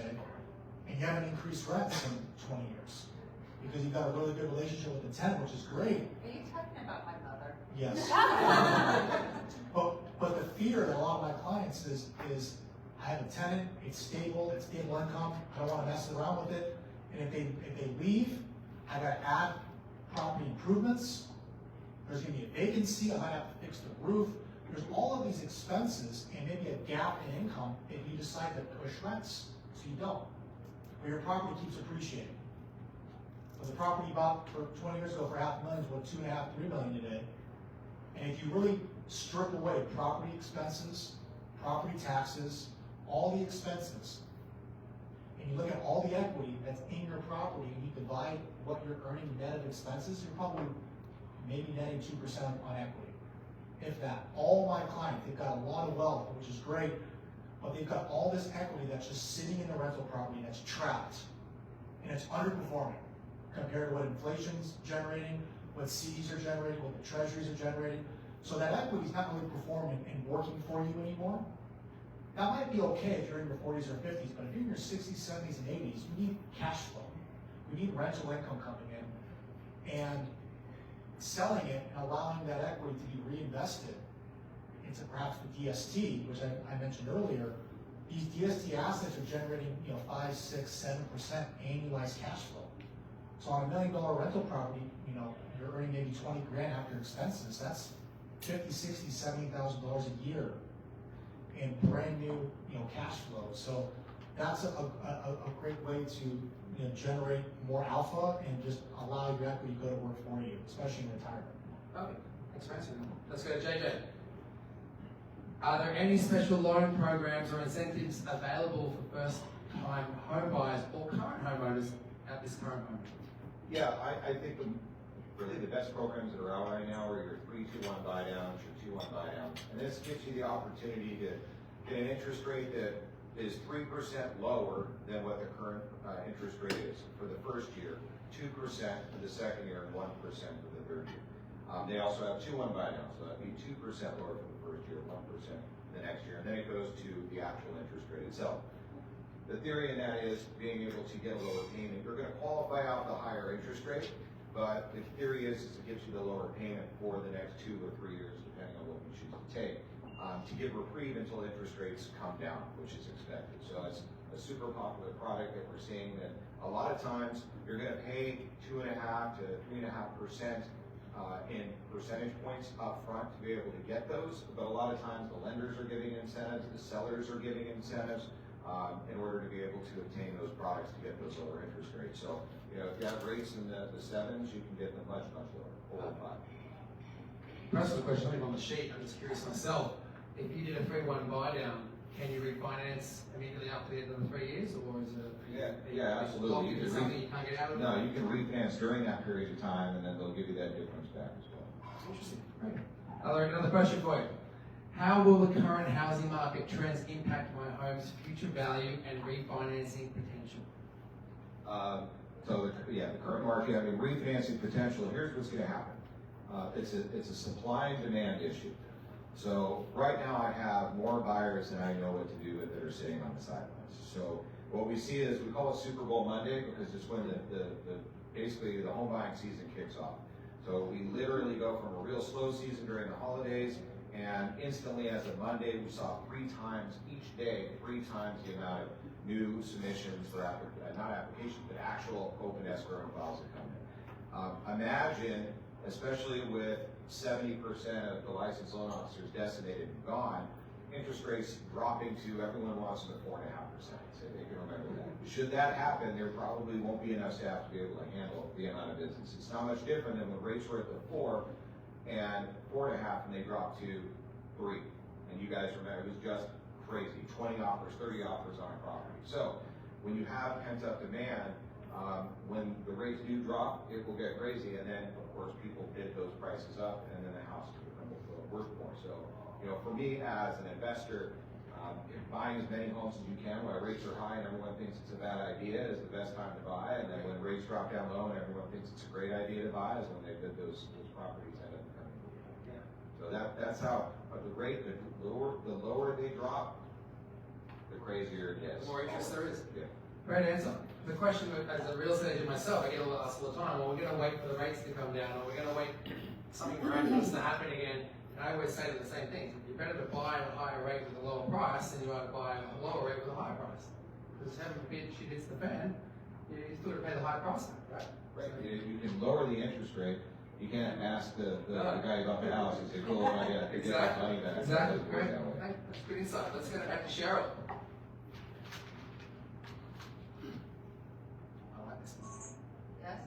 and you haven't increased rents in 20 years, because you've got a really good relationship with the tenant, which is great. Are you talking about my mother? Yes. But the fear that a lot of my clients is I have a tenant, it's stable income, I don't want to mess around with it, and if they leave, I got to add property improvements, there's going to be a vacancy, I might have to fix the roof, there's all of these expenses and maybe a gap in income if you decide to push rents, so you don't, or your property keeps appreciating. But the property you bought for 20 years ago for $500,000 is what, $2.5–3 million today. And if you really strip away property expenses, property taxes, all the expenses, and you look at all the equity that's in your property, and you divide what you're earning net of expenses, you're probably maybe netting 2% on equity. If that. All my clients, they've got a lot of wealth, which is great, but they've got all this equity that's just sitting in the rental property that's trapped, and it's underperforming compared to what inflation's generating, what CDs are generating, what the treasuries are generating. So that equity is not really performing and working for you anymore. That might be okay if you're in your 40s or 50s, but if you're in your 60s, 70s, and 80s, you need cash flow. You need rental income coming in. And selling it and allowing that equity to be reinvested into perhaps the DST, which I mentioned earlier, these DST assets are generating 5, 6, 7% annualized cash flow. So on $1 million rental property, you're earning maybe 20 grand after expenses. That's $50,000, $60,000, $70,000 a year in brand new, cash flow. So that's a great way to generate more alpha and just allow your equity to go to work for you, especially in retirement. Okay, thanks for answering. Let's go to JJ. Are there any special loan programs or incentives available for first-time home buyers or current homeowners at this current moment? Yeah, I think really the best programs that are out right now are your 3-2-1 buy downs, your 2-1 buy downs. And this gives you the opportunity to get an interest rate that is 3% lower than what the current interest rate is for the first year. 2% for the second year, and 1% for the third year. They also have 2-1 buy down, so that'd be 2% lower for the first year, 1% the next year, and then it goes to the actual interest rate itself. The theory in that is being able to get a lower payment. You're going to qualify out the higher interest rate, but the theory is it gives you the lower payment for the next 2 or 3 years, depending on what you choose to take, to give reprieve until interest rates come down, which is expected. So it's a super popular product that we're seeing that a lot of times you're going to pay 2.5 to 3.5% in percentage points up front to be able to get those, but a lot of times the lenders are giving incentives, the sellers are giving incentives in order to be able to obtain those products to get those lower interest rates. So, you know, if you have rates in the 7s, you can get them much, much lower, 4 or 5. Personal question, I think on the sheet, I'm just curious myself, if you did a 3-1 buy down, can you refinance immediately after the end of the 3 years, or is it? Yeah, absolutely. You something you can't get out of? No, you can refinance during that period of time, and then they'll give you that difference back as well. Interesting. Great. Another question for you. How will the current housing market trends impact my home's future value and refinancing potential? The current market, I mean, refinancing potential, here's what's going to happen. It's a supply and demand issue. So right now I have more buyers than I know what to do with that are sitting on the sidelines. So what we see is, we call it Super Bowl Monday because it's when basically the home buying season kicks off. So we literally go from a real slow season during the holidays, and instantly as of Monday, we saw 3 times each day, 3 times the amount of new submissions for not applications, but actual open escrow files that come in. Imagine, especially with 70% of the licensed loan officers decimated and gone, interest rates dropping to everyone wants them at 4.5%. So they can remember that. Should that happen, there probably won't be enough staff to be able to handle the amount of business. It's not much different than when rates were at the 4 and 4.5, and they dropped to 3. And you guys remember, it was just crazy. 20 offers, 30 offers on a property. So when you have pent-up demand, when the rates do drop, it will get crazy, and then of course people bid those prices up, and then the house will become worth more. So, you know, for me as an investor, buying as many homes as you can while rates are high and everyone thinks it's a bad idea is the best time to buy, and then when rates drop down low and everyone thinks it's a great idea to buy is when they bid those properties end up becoming. So that's how the lower they drop, the crazier it gets. The more interest there is. Yeah. Great answer. The question, as a real estate agent myself, I get asked all the time, well, we're going to wait for the rates to come down, or we're going to wait for something miraculous to happen again. And I always say the same thing. You're better to buy at a higher rate with a lower price than you are to buy at a lower rate with a higher price. Because heaven forbid shit hits the fan, you still got to pay the high price, right? Right. You can lower the interest rate. You can't ask the guy about the house and say, cool, I get my money back. Exactly. Great. That's good insight. Let's get it back to Cheryl. Yes?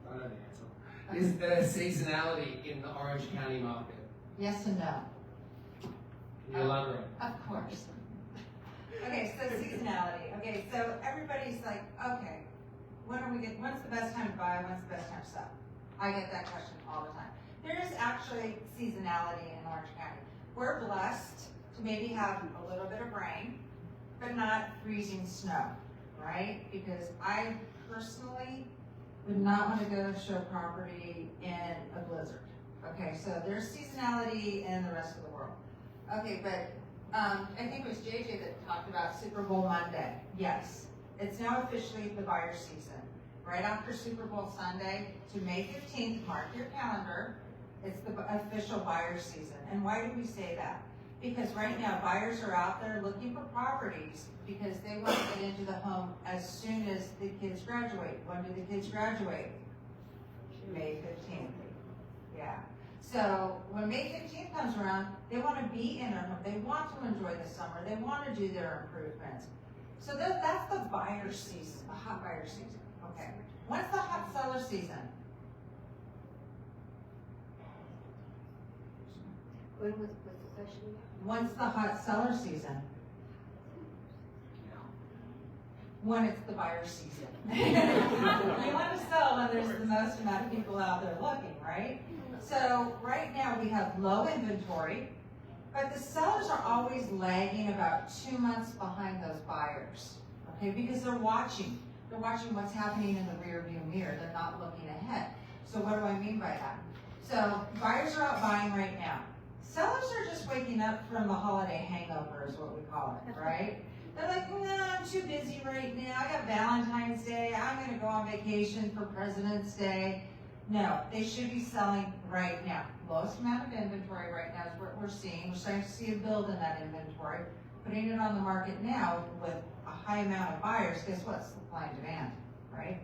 I know the answer. Is there seasonality in the Orange County market? Yes and no. Can you elaborate? Of course. Okay, so seasonality. Okay, so everybody's like, okay, when's the best time to buy? When's the best time to sell? I get that question all the time. There is actually seasonality in Orange County. We're blessed to maybe have a little bit of rain, but not freezing snow, right? Because I personally would not want to go show property in a blizzard. Okay, so there's seasonality in the rest of the world. Okay, but I think it was JJ that talked about Super Bowl Monday. Yes, it's now officially the buyer season. Right after Super Bowl Sunday to May 15th, mark your calendar, it's the official buyer season. And why do we say that? Because right now buyers are out there looking for properties because they want to get into the home as soon as the kids graduate. When do the kids graduate? May 15th. Yeah. So when May 15th comes around, they want to be in their home. They want to enjoy the summer. They want to do their improvements. So that's the buyer season, the hot buyer season. Okay. When's the hot seller season? What's the question? When's the hot seller season? When it's the buyer season. You want to sell when there's the most amount of people out there looking, right? So right now we have low inventory, but the sellers are always lagging about 2 months behind those buyers, okay? Because they're watching. They're watching what's happening in the rear view mirror. They're not looking ahead. So what do I mean by that? So buyers are out buying right now. Sellers are just waking up from the holiday hangover is what we call it, right? They're like, no, I'm too busy right now. I got Valentine's Day. I'm going to go on vacation for President's Day. No, they should be selling right now. Lowest amount of inventory right now is what we're seeing. We're starting to see a build in that inventory. Putting it on the market now with a high amount of buyers, guess what? Supply and demand, right?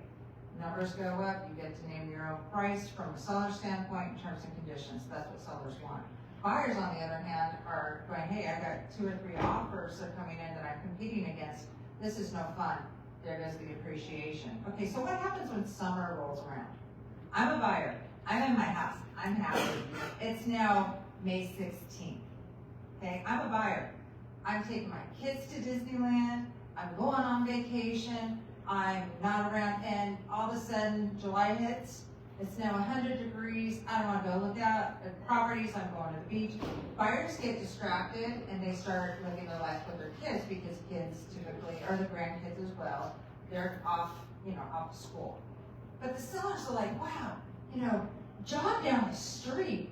Numbers go up, you get to name your own price from a seller standpoint in terms and conditions. That's what sellers want. Buyers, on the other hand, are going, hey, I got 2 or 3 offers that are coming in that I'm competing against. This is no fun. There goes the appreciation. Okay, so what happens when summer rolls around? I'm a buyer. I'm in my house. I'm happy. It's now May 16th. Okay, I'm a buyer. I'm taking my kids to Disneyland. I'm going on vacation. I'm not around, and all of a sudden July hits. It's now 100 degrees. I don't want to go look out at properties. I'm going to the beach. Buyers get distracted and they start living their life with their kids because kids typically, or the grandkids as well, they're off, off to school. But the sellers are like, wow, John down the street,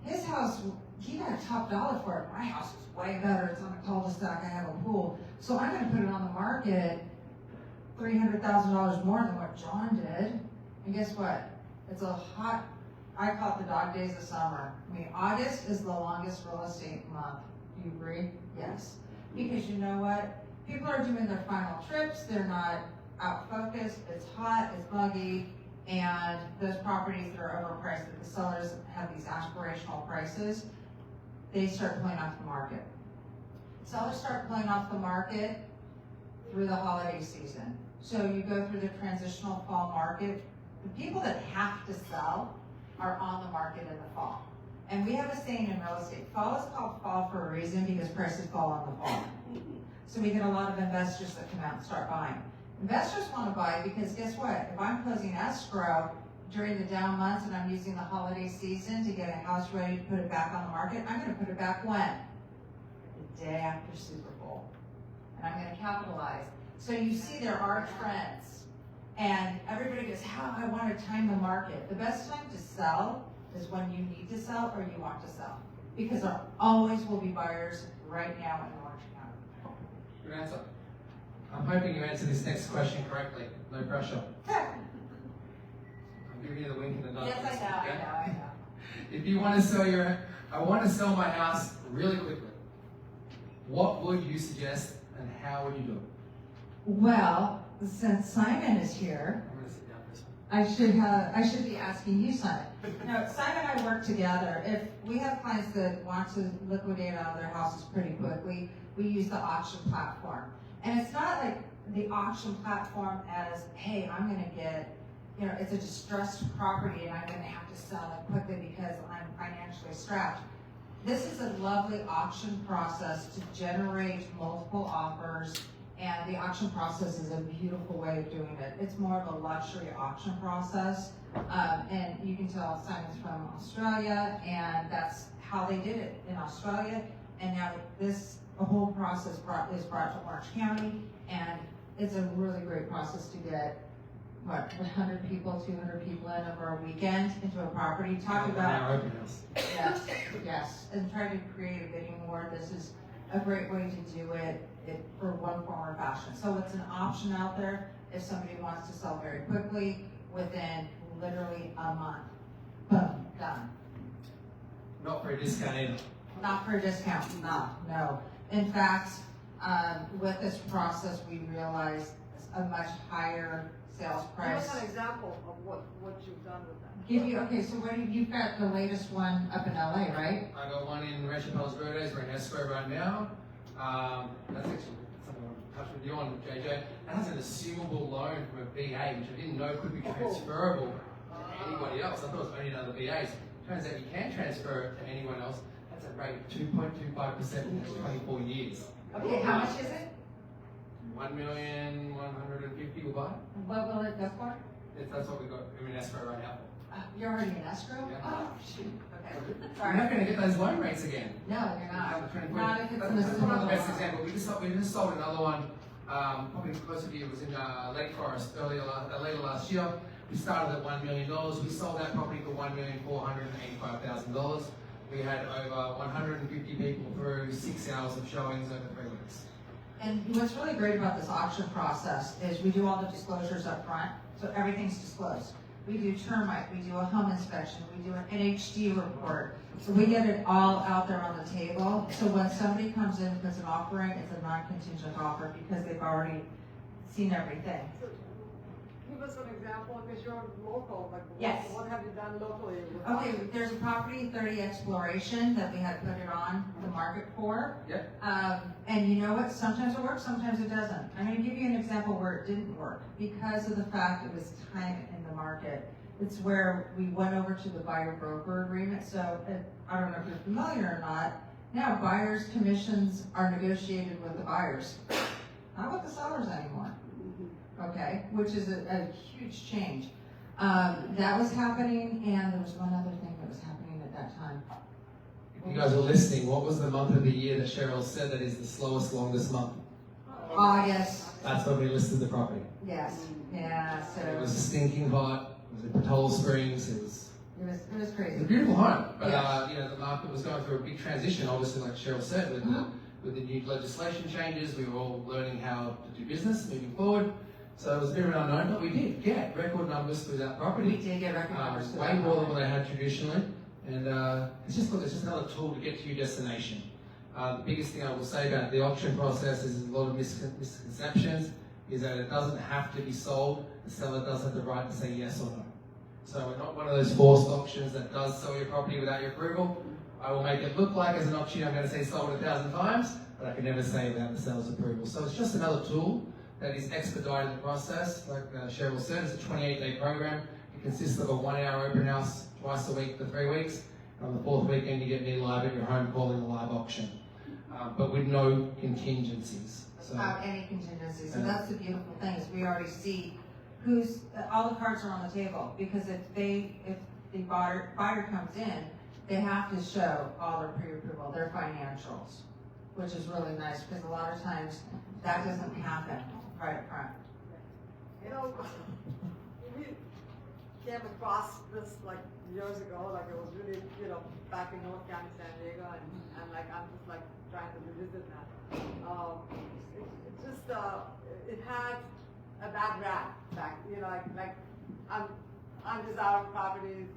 his house, he got a top dollar for it. My house is way better. It's on a cul-de-sac. I have a pool. So I'm going to put it on the market $300,000 more than what John did. And guess what? It's a hot, I call it the dog days of summer. I mean, August is the longest real estate month. Do you agree? Yes. Because you know what? People are doing their final trips. They're not out focused. It's hot, it's muggy, and those properties that are overpriced, that the sellers have these aspirational prices, they start pulling off the market. Sellers start pulling off the market through the holiday season. So you go through the transitional fall market. The people that have to sell are on the market in the fall. And we have a saying in real estate, fall is called fall for a reason because prices fall on the fall. So we get a lot of investors that come out and start buying. Investors want to buy because guess what? If I'm closing escrow during the down months and I'm using the holiday season to get a house ready to put it back on the market, I'm going to put it back when? The day after Super Bowl. And I'm going to capitalize. So you see there are trends. And everybody goes, how I want to time the market. The best time to sell is when you need to sell or you want to sell. Because there always will be buyers right now in Orange County. Good answer. I'm hoping you answer this next question correctly. No pressure. I'm giving you the wink and the nod. Yes, I know. If you want to sell I want to sell my house really quickly. What would you suggest and how would you do it? Well, since Simon is here, I'm going to sit down for this one. I should be asking you, Simon. No, Simon and I work together. If we have clients that want to liquidate out of their houses pretty quickly, we use the auction platform. And it's not like the auction platform as, hey, I'm going to get, it's a distressed property and I'm going to have to sell it quickly because I'm financially strapped. This is a lovely auction process to generate multiple offers. And the auction process is a beautiful way of doing it. It's more of a luxury auction process. And you can tell Simon's from Australia, and that's how they did it in Australia. And now this whole process is brought to Orange County, and it's a really great process to get, 100 people, 200 people in over a weekend into a property. Talk about, our open house. yes, and try to create a bidding war. This is a great way to do it for one form or fashion. So it's an option out there if somebody wants to sell very quickly within literally a month. Boom, done. Not for a discount either. Not for a discount, no. In fact, with this process, we realized a much higher sales price. Give us an example of what you've done with that. So you've got the latest one up in LA, right? I got one in Rancho Palos Verdes. We're in escrow right now. That's actually something I want to touch with you on, JJ. That has an assumable loan from a VA, which I didn't know could be transferable to anybody else. I thought it was only another VAs. Turns out you can transfer it to anyone else. That's a rate of 2.25% for the next 24 years. Okay, how much is it? 1,150,000 we'll buy. What will it go for? That's what we got. I'm in escrow right now. You're already in escrow? Yeah. Oh, shoot. Okay. We're not going to get those loan rates again. No, you're not. That's Not if it's an one of the best assumable. examples. We just sold another one Probably most of you was in Lake Forest later last year. We started at $1 million. We sold that property for $1,485,000. We had over 150 people through 6 hours of showings over 3 weeks. And what's really great about this auction process is we do all the disclosures up front, so everything's disclosed. We do termite, we do a home inspection, we do an NHD report. So we get it all out there on the table. So when somebody comes in and puts an offering, it's a non-contingent offer because they've already seen everything. So, give us an example, because you're local, like Yes. what have you done locally? with Okay, auctions? there's a property, 30 Exploration, that we had put it on the market for. Yep. And you know what, sometimes it works, sometimes it doesn't. I'm gonna give you an example where it didn't work, because of the fact it was time in the market. It's where we went over to the buyer broker agreement, so I don't know if you're familiar or not, now buyers' commissions are negotiated with the buyers, not with the sellers anymore. Okay, which is a huge change. That was happening, and there was one other thing that was happening at that time. If you guys are listening, what was the month of the year that Cheryl said that is the slowest, longest month? August. That's when we listed the property. Yes, yeah, so It was stinking hot. It was in Patola Springs. It was it was crazy. a beautiful home, but Yes. the market was going through a big transition. Obviously, like Cheryl said, with the new legislation changes, we were all learning how to do business moving forward. So it was a bit of an unknown, but we did get record numbers through that property. We did get record numbers. Way more than what they had traditionally, and it's just another tool to get to your destination. The biggest thing I will say about the auction process is a lot of misconceptions. Is that it doesn't have to be sold. The seller does have the right to say yes or no. So we're not one of those forced auctions that does sell your property without your approval. I will make it look like as an auction I'm going to say sold 1,000 times, but I can never say without the seller's approval. So it's just another tool that is expediting the process. Like Cheryl said, it's a 28-day program. It consists of a 1-hour open house twice a week for 3 weeks. And on the 4th weekend, you get me live at your home calling a live auction, but with no contingencies. So, Without any contingencies, and that's the beautiful thing is we already see all the cards are on the table, because if the buyer comes in, they have to show all their pre-approval, their financials, which is really nice, because a lot of times that doesn't happen right up front. You know, we came across this like years ago, like it was really, back in North County, San Diego, and like I'm just like trying to revisit that. It had a bad rap back, like undesirable properties,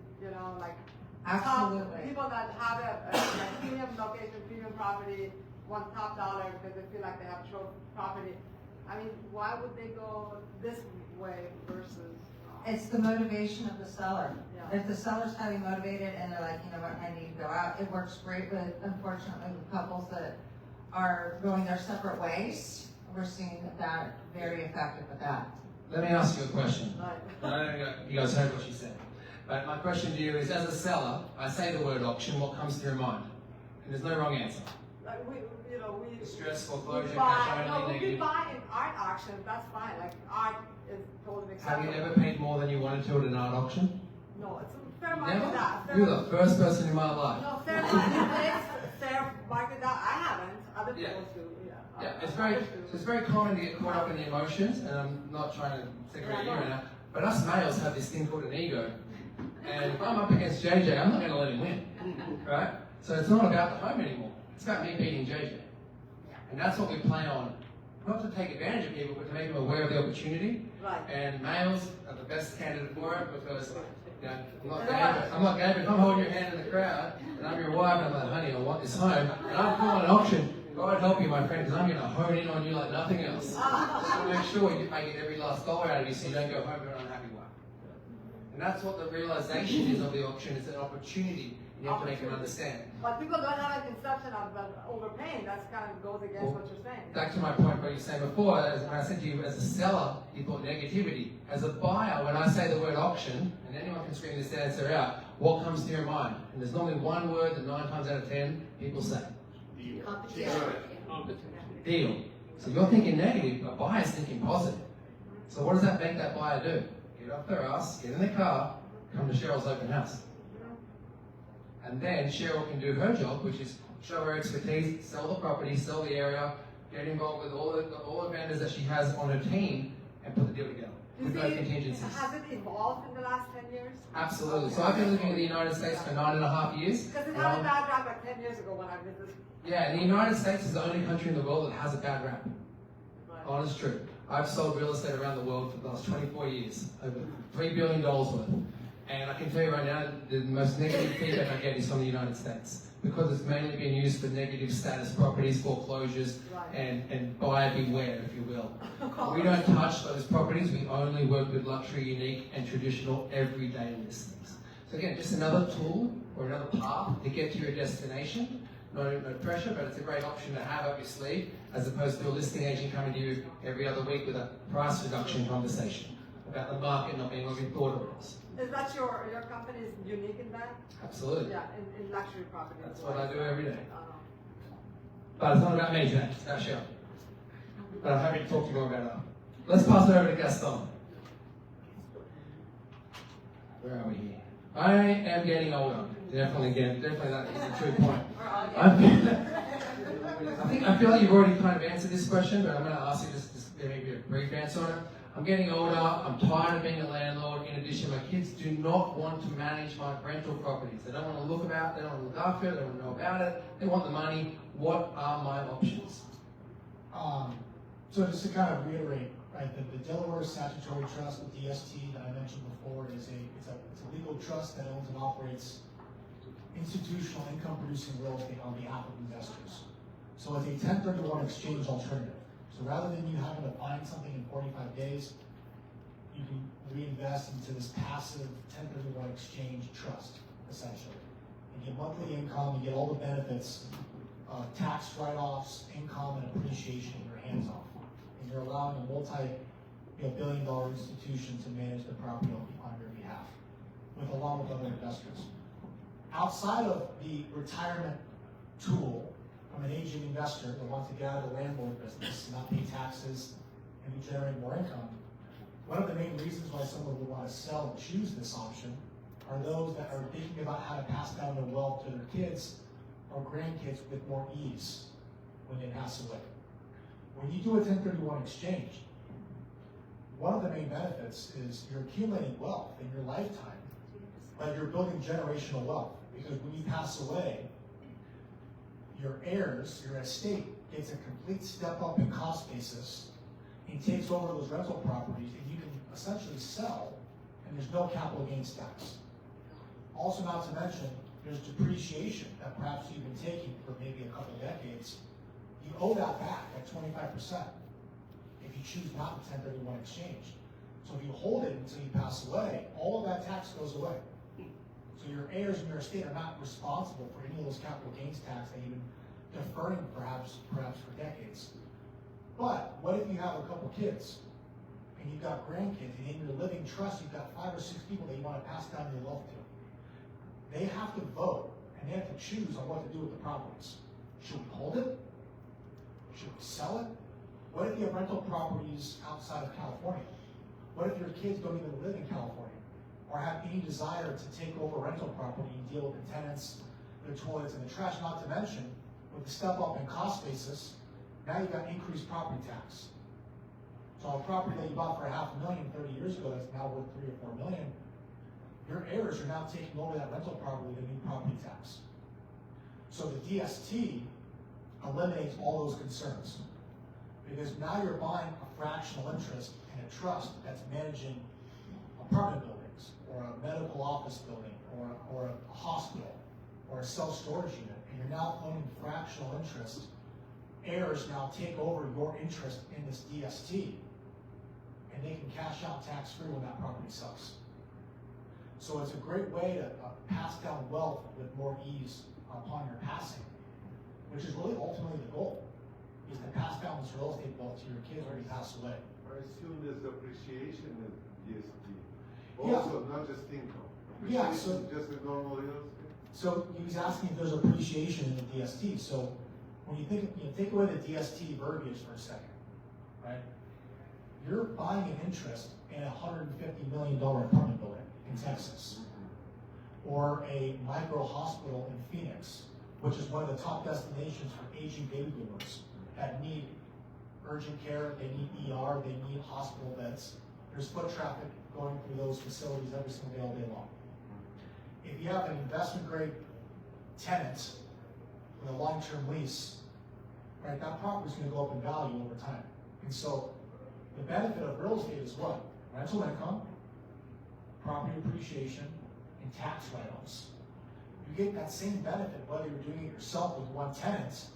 like Absolutely. people that have a premium location, premium property, want top dollar because they feel like they have trophy property. I mean, why would they go this way versus? It's the motivation of the seller. Yeah. If the seller's highly motivated and they're like, you know what, I need to go out, it works great with, unfortunately, with couples that are going their separate ways. We're seeing that very effective with that. let me ask you a question. Right. I don't know if you guys heard what she said. But my question to you is, as a seller, I say the word auction, what comes to your mind? And there's no wrong answer. Like we Distress, we foreclosure, buy, cash no, only, we negative. buy in art auctions, that's fine, like art is totally Have acceptable. you ever paid more than you wanted to at an art auction? No, it's fair market Never? that. You're the first person in my life. No, fair market fair market that, I haven't, other Yeah. people do, yeah. Yeah, it's Others very common to get caught up in the emotions, and I'm not trying to segregate you right now, but us males have this thing called an ego. And if I'm up against JJ, I'm not going to let him win, right? So it's not about the home anymore. It's about me beating JJ. And that's what we play on, not to take advantage of people, but to make them aware of the opportunity. Right. And males are the best candidate for it because, I'm not gay, but if I'm holding your hand in the crowd, and I'm your wife, and I'm like, honey, I want this home, and I'm calling an auction, God help you, my friend, because I'm going to hone in on you like nothing else. Just to make sure I get every last dollar out of you so you don't go home with an unhappy wife. And that's what the realization is of the auction. It's an opportunity. You have to make them understand. But people don't have a conception of overpaying, that's kind of goes against what you're saying. Back to my point what you were saying before, when I said to you, as a seller, you thought negativity. As a buyer, when I say the word auction, and anyone can scream this answer out, what comes to your mind? And there's normally one word that 9 times out of 10 people say. Deal. So you're thinking negative, but buyer's thinking positive. So what does that make that buyer do? Get off their ass, get in the car, come to Cheryl's open house. And then Cheryl can do her job, which is show her expertise, sell the property, sell the area, get involved with all the vendors that she has on her team and put the deal together with no contingencies. Has it evolved in the last 10 years? Absolutely. So I've been living in the United States for 9.5 years. Because it had a bad rap like 10 years ago when I visited. Yeah, and the United States is the only country in the world that has a bad rap. Right. Honest truth. I've sold real estate around the world for the last 24 years, over $3 billion worth. And I can tell you right now, the most negative feedback I get is from the United States, because it's mainly been used for negative status properties, foreclosures, Right. and buyer beware, if you will. We don't touch those properties. We only work with luxury, unique, and traditional everyday listings. So again, just another tool or another path to get to your destination. No pressure, but it's a great option to have up your sleeve, as opposed to a listing agent coming to you every other week with a price reduction conversation about the market not being what we thought it was. Is that your company is unique in that? Absolutely. Yeah, in luxury property. That's what I do every day. Uh, But it's not about me today, it's about Cheryl. But I'm happy to talk to you more about it. Let's pass it over to Gaston. Where are we here? I am getting older. Definitely that is a true point. I feel like you've already kind of answered this question, but I'm going to ask you just maybe a brief answer on it. I'm getting older, I'm tired of being a landlord. In addition, my kids do not want to manage my rental properties. They don't want to look about, they don't want to look after it, they don't want to know about it. They want the money. What are my options? So just to kind of reiterate, right, the Delaware Statutory Trust, the DST that I mentioned before, it's a legal trust that owns and operates institutional income-producing real estate on behalf of investors. So it's a 1031 exchange alternative. So rather than you having to find something in 45 days, you can reinvest into this passive 1031 exchange trust, essentially. You get monthly income, you get all the benefits, tax write-offs, income, and appreciation in your hands off. And you're allowing a multi-billion-dollar institution to manage the property on your behalf, along with other investors. Outside of the retirement tool from an aging investor that wants to get out of the landlord business, not pay taxes, and generate more income, one of the main reasons why someone would want to sell and choose this option are those that are thinking about how to pass down their wealth to their kids or grandkids with more ease when they pass away. When you do a 1031 exchange, one of the main benefits is you're accumulating wealth in your lifetime, but you're building generational wealth. Because when you pass away, your heirs, your estate, gets a complete step up in cost basis and takes over those rental properties, and you can essentially sell, and there's no capital gains tax. Also, not to mention, there's depreciation that perhaps you've been taking for maybe a couple decades. You owe that back at 25% if you choose not to 1031 exchange. So if you hold it until you pass away, all of that tax goes away. So your heirs and your estate are not responsible for any of those capital gains tax that you've been deferring perhaps for decades. But what if you have a couple kids and you've got grandkids, and in your living trust you've got 5 or 6 people that you want to pass down your wealth to? They have to vote, and they have to choose on what to do with the properties. Should we hold it? Should we sell it? What if you have rental properties outside of California? What if your kids don't even live in California or have any desire to take over rental property and deal with the tenants, their toilets, and the trash? Not to mention, with the step up in cost basis, now you've got increased property tax. So a property that you bought for $500,000 30 years ago that's now worth $3 or $4 million, your heirs are now taking over that rental property with a new property tax. So the DST eliminates all those concerns, because now you're buying a fractional interest in a trust that's managing apartment buildings, or a medical office building, or a hospital, or a self-storage unit, and you're now owning fractional interest. Heirs now take over your interest in this DST, and they can cash out tax-free when that property sells. So it's a great way to pass down wealth with more ease upon your passing, which is really ultimately the goal, is to pass down this real estate wealth to your kids when you pass away. I assume there's appreciation in DST. Yeah. Also, not just income. Yeah, Appreciation, just a normal real estate. So he was asking if there's appreciation in the DST. So when you think, take away the DST verbiage for a second, right? You're buying an interest in a $150 million apartment building in Texas, or a micro hospital in Phoenix, which is one of the top destinations for aging baby boomers that need urgent care, they need ER, they need hospital beds. There's foot traffic going through those facilities every single day, all day long. If you have an investment grade tenant with a long-term lease, right, that property's gonna go up in value over time. And so the benefit of real estate is what? Rental income, property appreciation, and tax write-offs. You get that same benefit whether you're doing it yourself with one tenant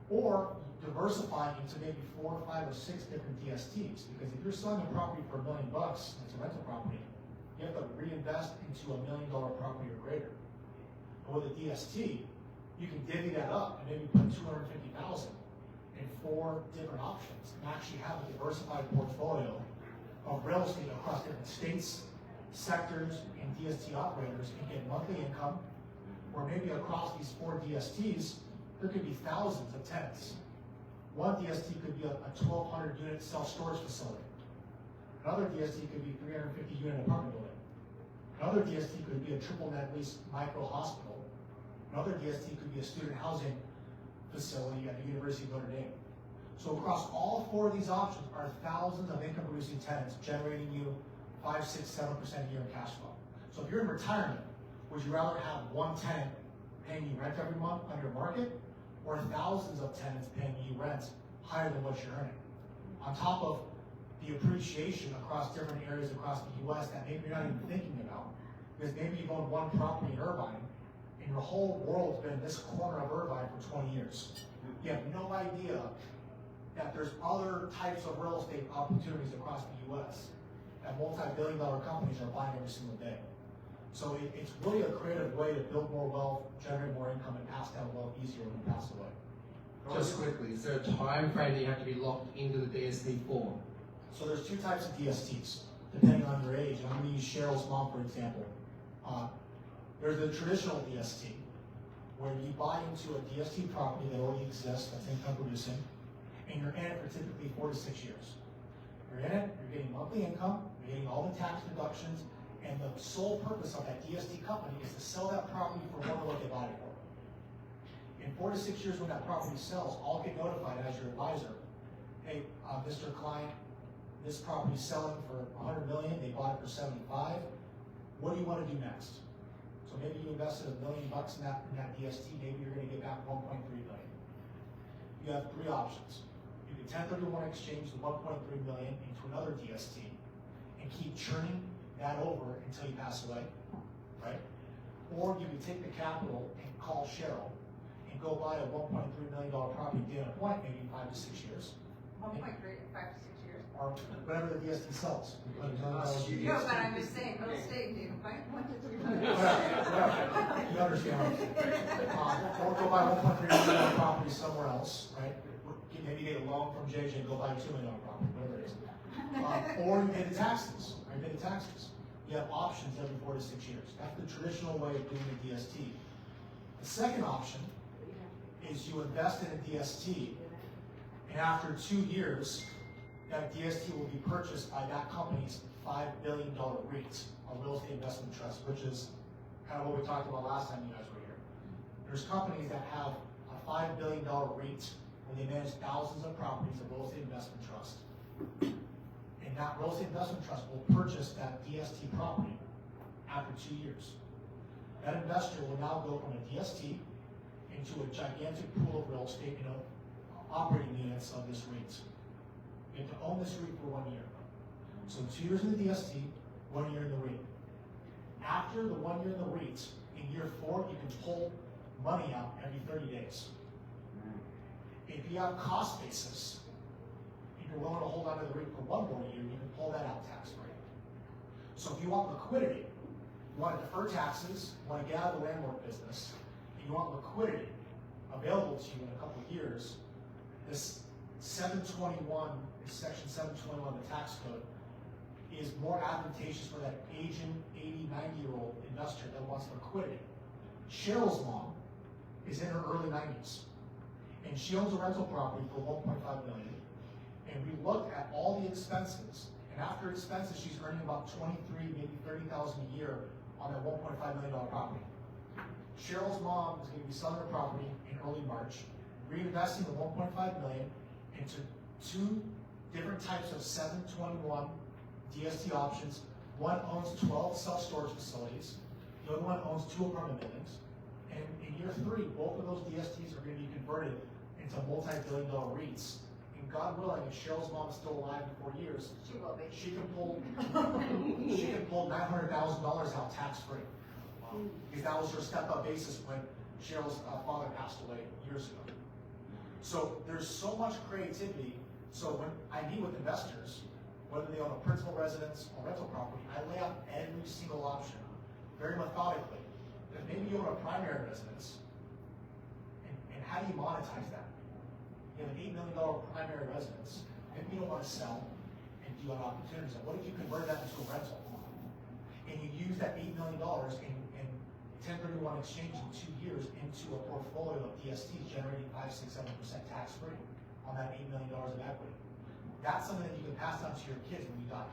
or diversifying into maybe 4, 5, or 6 different DSTs. Because if you're selling a property for $1 million, it's a rental property, you have to reinvest into $1 million property or greater. But with a DST, you can divvy that up and maybe put $250,000 in 4 different options and actually have a diversified portfolio of real estate across different states, sectors, and DST operators and get monthly income, or maybe across these 4 DSTs, there could be thousands of tenants. One DST could be a 1,200 unit self-storage facility. Another DST could be 350 unit apartment building. Another DST could be a triple net lease micro hospital. Another DST could be a student housing facility at the University of Notre Dame. So across all 4 of these options are thousands of income producing tenants generating you 5, 6, 7% a year in cash flow. So if you're in retirement, would you rather have one tenant paying you rent every month under market, or thousands of tenants paying you rent higher than what you're earning? On top of the appreciation across different areas across the US that maybe you're not even thinking about. Because maybe you've owned one property in Irvine, and your whole world's been in this corner of Irvine for 20 years. You have no idea that there's other types of real estate opportunities across the US that multi-billion-dollar companies are buying every single day. So it's really a creative way to build more wealth, generate more income, and pass down wealth easier when you pass away. Just quickly, is there a time frame that you have to be locked into the DST for? So there's 2 types of DSTs, depending on your age. I'm going to use Cheryl's mom, for example. There's the traditional DST, where you buy into a DST property that already exists, that's income producing, and you're in it for typically 4 to 6 years. You're in it, you're getting monthly income, you're getting all the tax deductions, and the sole purpose of that DST company is to sell that property for more than what they bought it for. In 4 to 6 years when that property sells, I'll get notified as your advisor. Hey, Mr. Client, this property's selling for $100 million, they bought it for $75. What do you want to do next? So maybe you invested $1 million in that DST, maybe you're going to get back $1.3 million. You have 3 options. You can 1031 exchange the $1.3 million into another DST and keep churning that over until you pass away, right? Or you can take the capital and call Cheryl and go buy a $1.3 million property at a point, maybe 5 to 6 years. 1.3, 5 to 6 years. Or whatever the DST sells. No, but I'm just saying, real estate, you can buy 1 to 3 million. You understand. Or go buy $1.3 million property somewhere else, right? Maybe get a loan from JJ and go buy a $2 million property, whatever it is. Or you pay the taxes, right? Pay the taxes. You have options every 4 to 6 years. That's the traditional way of doing a DST. The second option is you invest in a DST, and after 2 years, that DST will be purchased by that company's $5 billion REIT, a real estate investment trust, which is kind of what we talked about last time you guys were here. There's companies that have a $5 billion REIT where they manage thousands of properties, a real estate investment trust. And that real estate investment trust will purchase that DST property after 2 years. That investor will now go from a DST into a gigantic pool of real estate, operating units of this REIT. You have to own this REIT for 1 year. So 2 years in the DST, 1 year in the REIT. After the 1 year in the REIT, in year 4, you can pull money out every 30 days. If you have cost basis, if you're willing to hold on to the REIT for 1 more year, you can pull that out tax-free. So if you want liquidity, you want to defer taxes, you want to get out of the landlord business, and you want liquidity available to you in a couple of years, this 721, section 721 of the tax code is more advantageous for that Asian 80, 90-year-old investor that wants liquidity. Cheryl's mom is in her early 90s, and she owns a rental property for $1.5 million. And we looked at all the expenses, and after expenses, she's earning about $23,000, maybe $30,000 a year on that $1.5 million property. Cheryl's mom is going to be selling her property in early March, reinvesting the $1.5 million into 2 different types of 721 DST options. One owns 12 self-storage facilities. The other one owns 2 apartment buildings. And in year 3, both of those DSTs are going to be converted into multi-billion-dollar REITs. And God willing, if Cheryl's mom is still alive in 4 years, She will be. she can pull $900,000 out tax-free. Because that was her step-up basis when Cheryl's father passed away years ago. So there's so much creativity. So when I meet with investors, whether they own a principal residence or rental property, I lay out every single option very methodically. If maybe you own a primary residence, and how do you monetize that? You have an $8 million primary residence, maybe you don't want to sell, and do you have opportunities? And what if you convert that into a rental? And you use that $8 million in 1031 exchange in 2 years into a portfolio of DSTs generating 5, 6, 7% tax free on that $8 million of equity. That's something that you can pass on to your kids when you die.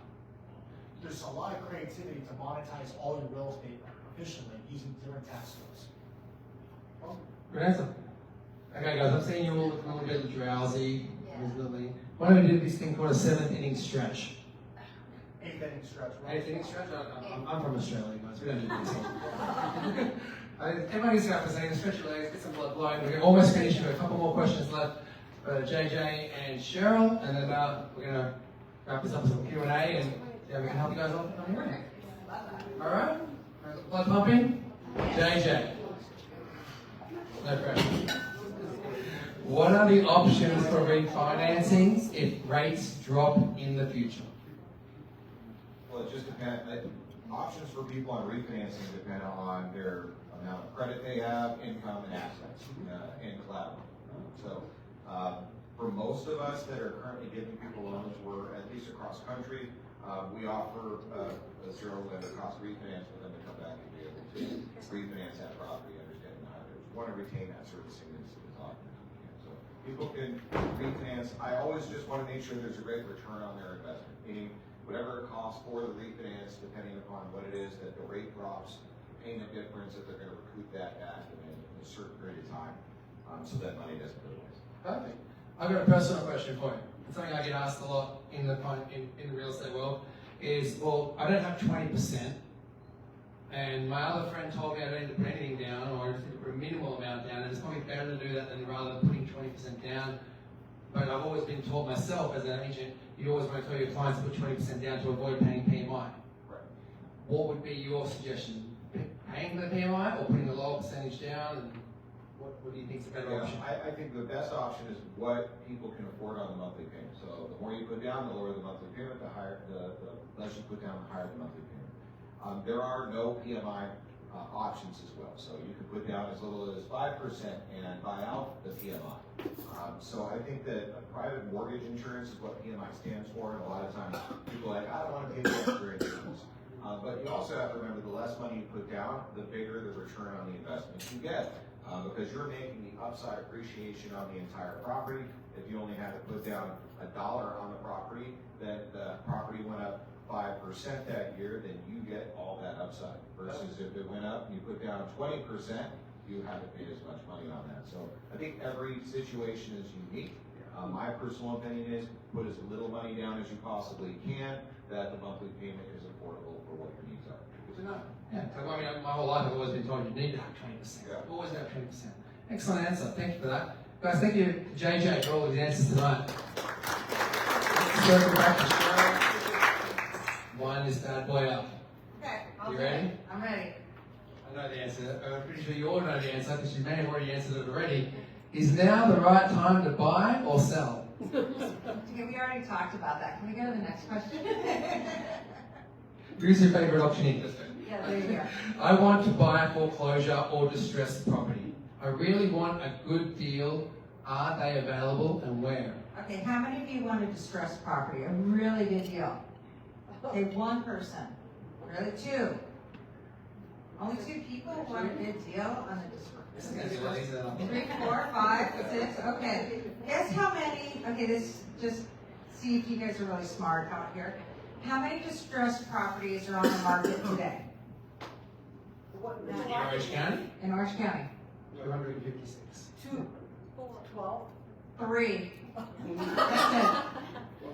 There's a lot of creativity to monetize all your real estate efficiently using different tax codes. Good answer. Okay, guys, I'm seeing you all looking a little bit drowsy. Reasonably. Why don't we do this thing called a 7th inning stretch? 8th inning stretch, right? 8th inning stretch? I'm from Australia, guys. We don't do this. Everyone needs to have to say, stretch your legs, get some blood flowing. We're almost finished. We've got a couple more questions left. JJ and Cheryl, and then we're going to wrap this up with some Q&A, and yeah, we can help you guys on here. All right? Blood pumping? JJ. No pressure. What are the options for refinancing if rates drop in the future? Well, it just depends. Options for people on refinancing depend on their amount of credit they have, income, and assets, and collateral. So, for most of us that are currently giving people loans, we're at least across country. We offer a 0 lender cost refinance for them to come back and be able to refinance that property, understanding how they want to retain that servicing that's documented. So people can refinance. I always just want to make sure there's a great return on their investment, meaning whatever it costs for the refinance, depending upon what it is, that the rate drops, payment difference, that they're going to recoup that back in a certain period of time, so that money doesn't go to waste. Perfect. I've got a personal question for you. It's something I get asked a lot in the real estate world is, well, I don't have 20%, and my other friend told me I don't need to put anything down, or I just need to put a minimal amount down, and it's probably better to do that than rather putting 20% down. But I've always been taught myself as an agent, you always want to tell your clients to put 20% down to avoid paying PMI. Right. What would be your suggestion? Paying the PMI or putting a lower percentage down? And what do you think is a better option? I think the best option is what people can afford on the monthly payment. So the more you put down, the lower the monthly payment, the higher, the less you put down, the higher the monthly payment. There are no PMI options as well. So you can put down as little as 5% and buy out the PMI. So I think that a private mortgage insurance is what PMI stands for, and a lot of times people are like, I don't want to pay the extra insurance. But you also have to remember, the less money you put down, the bigger the return on the investment you get. Because you're making the upside appreciation on the entire property. If you only had to put down $1 on the property, then the property went up 5% that year, then you get all that upside. Versus if it went up and you put down 20%, you haven't paid as much money on that. So I think every situation is unique. My personal opinion is put as little money down as you possibly can, that the monthly payment is affordable for what your needs are. Good to know. Yeah, so, I mean, my whole life I've always been told you need to have 20%. Yeah. Always have 20%. Excellent answer. Thank you for that. Guys, thank you, JJ, for all of the answers tonight. Circle back to Cheryl. Wind this bad boy up. Okay. You ready? I'm ready. I know the answer. I'm pretty sure you all know the answer because you may have already answered it already. Is now the right time to buy or sell? Okay, we already talked about that. Can we go to the next question? Who's your favorite auctioneer? Yeah, there you go. I want to buy a foreclosure or distressed property. I really want a good deal. Are they available and where? Okay, how many of you want a distressed property? A really good deal. Okay, 1 person. Really? 2. Only 2 people want a good deal on the This is going to be a lot easier than 3, 4, 5, 6. Okay. Guess how many? Okay, this just see if you guys are really smart out here. How many distressed properties are on the market today in Orange County? in Orange County? 256. 2, 12. 3. That's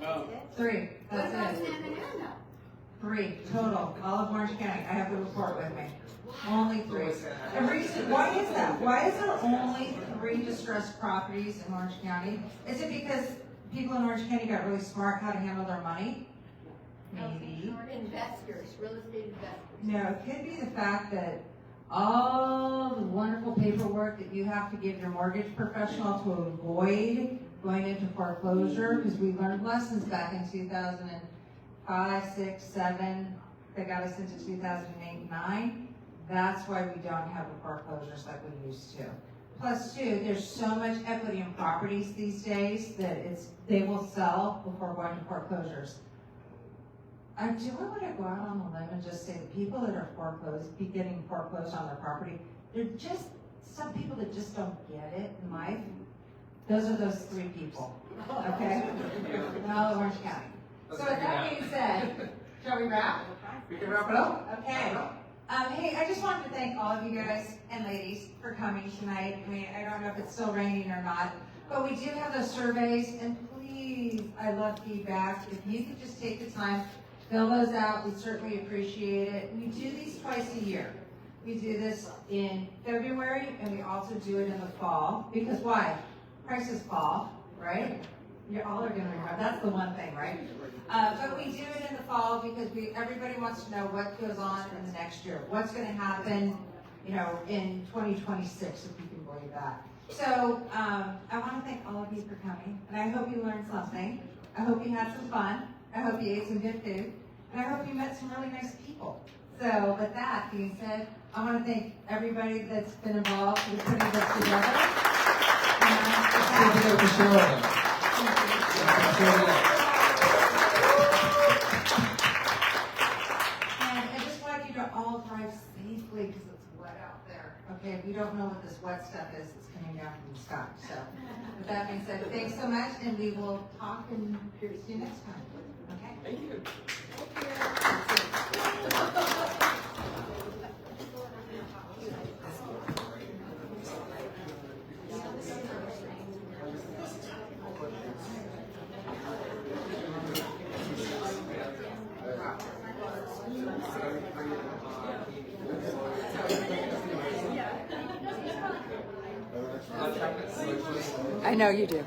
Wow. it. 3. What That's about it. Santa Ana? 3 total, all of Orange County. I have the report with me. Only 3. The reason, why is that? Why is there only 3 distressed properties in Orange County? Is it because people in Orange County got really smart how to handle their money? Maybe. Investors, real estate investors. No, it could be the fact that all the wonderful paperwork that you have to give your mortgage professional to avoid going into foreclosure, because we learned lessons back in 2005, 6, 7, that got us into 2008 and 9. That's why we don't have the foreclosures like we used to. Plus, too, there's so much equity in properties these days that they will sell before going to foreclosures. Do I want to go out on a limb and just say the people that are getting foreclosed on their property, they're just some people that just don't get it in life. Those are those 3 people, okay? In all of Orange County. So with that being said, shall we wrap? We can wrap it up. Okay. Hey, I just wanted to thank all of you guys and ladies for coming tonight. I mean, I don't know if it's still raining or not, but we do have those surveys, and please, I love feedback. If you could just take the time, fill those out, we certainly appreciate it. We do these twice a year. We do this in February, and we also do it in the fall. Because why? Prices fall, right? You all are going to remember. That's the one thing, right? But we do it in the fall because everybody wants to know what goes on in the next year. What's going to happen, in 2026, if you can believe that. So I want to thank all of you for coming, and I hope you learned something. I hope you had some fun. I hope you ate some good food, and I hope you met some really nice people. So with that being said, I want to thank everybody that's been involved in putting this together. Give it up to Cheryl. And I just want you to all drive safely because it's wet out there. Okay, we don't know what this wet stuff is that's coming down from the sky. So with that being said, thanks so much, and we will talk and see you next time. Okay? Thank you. I know you do.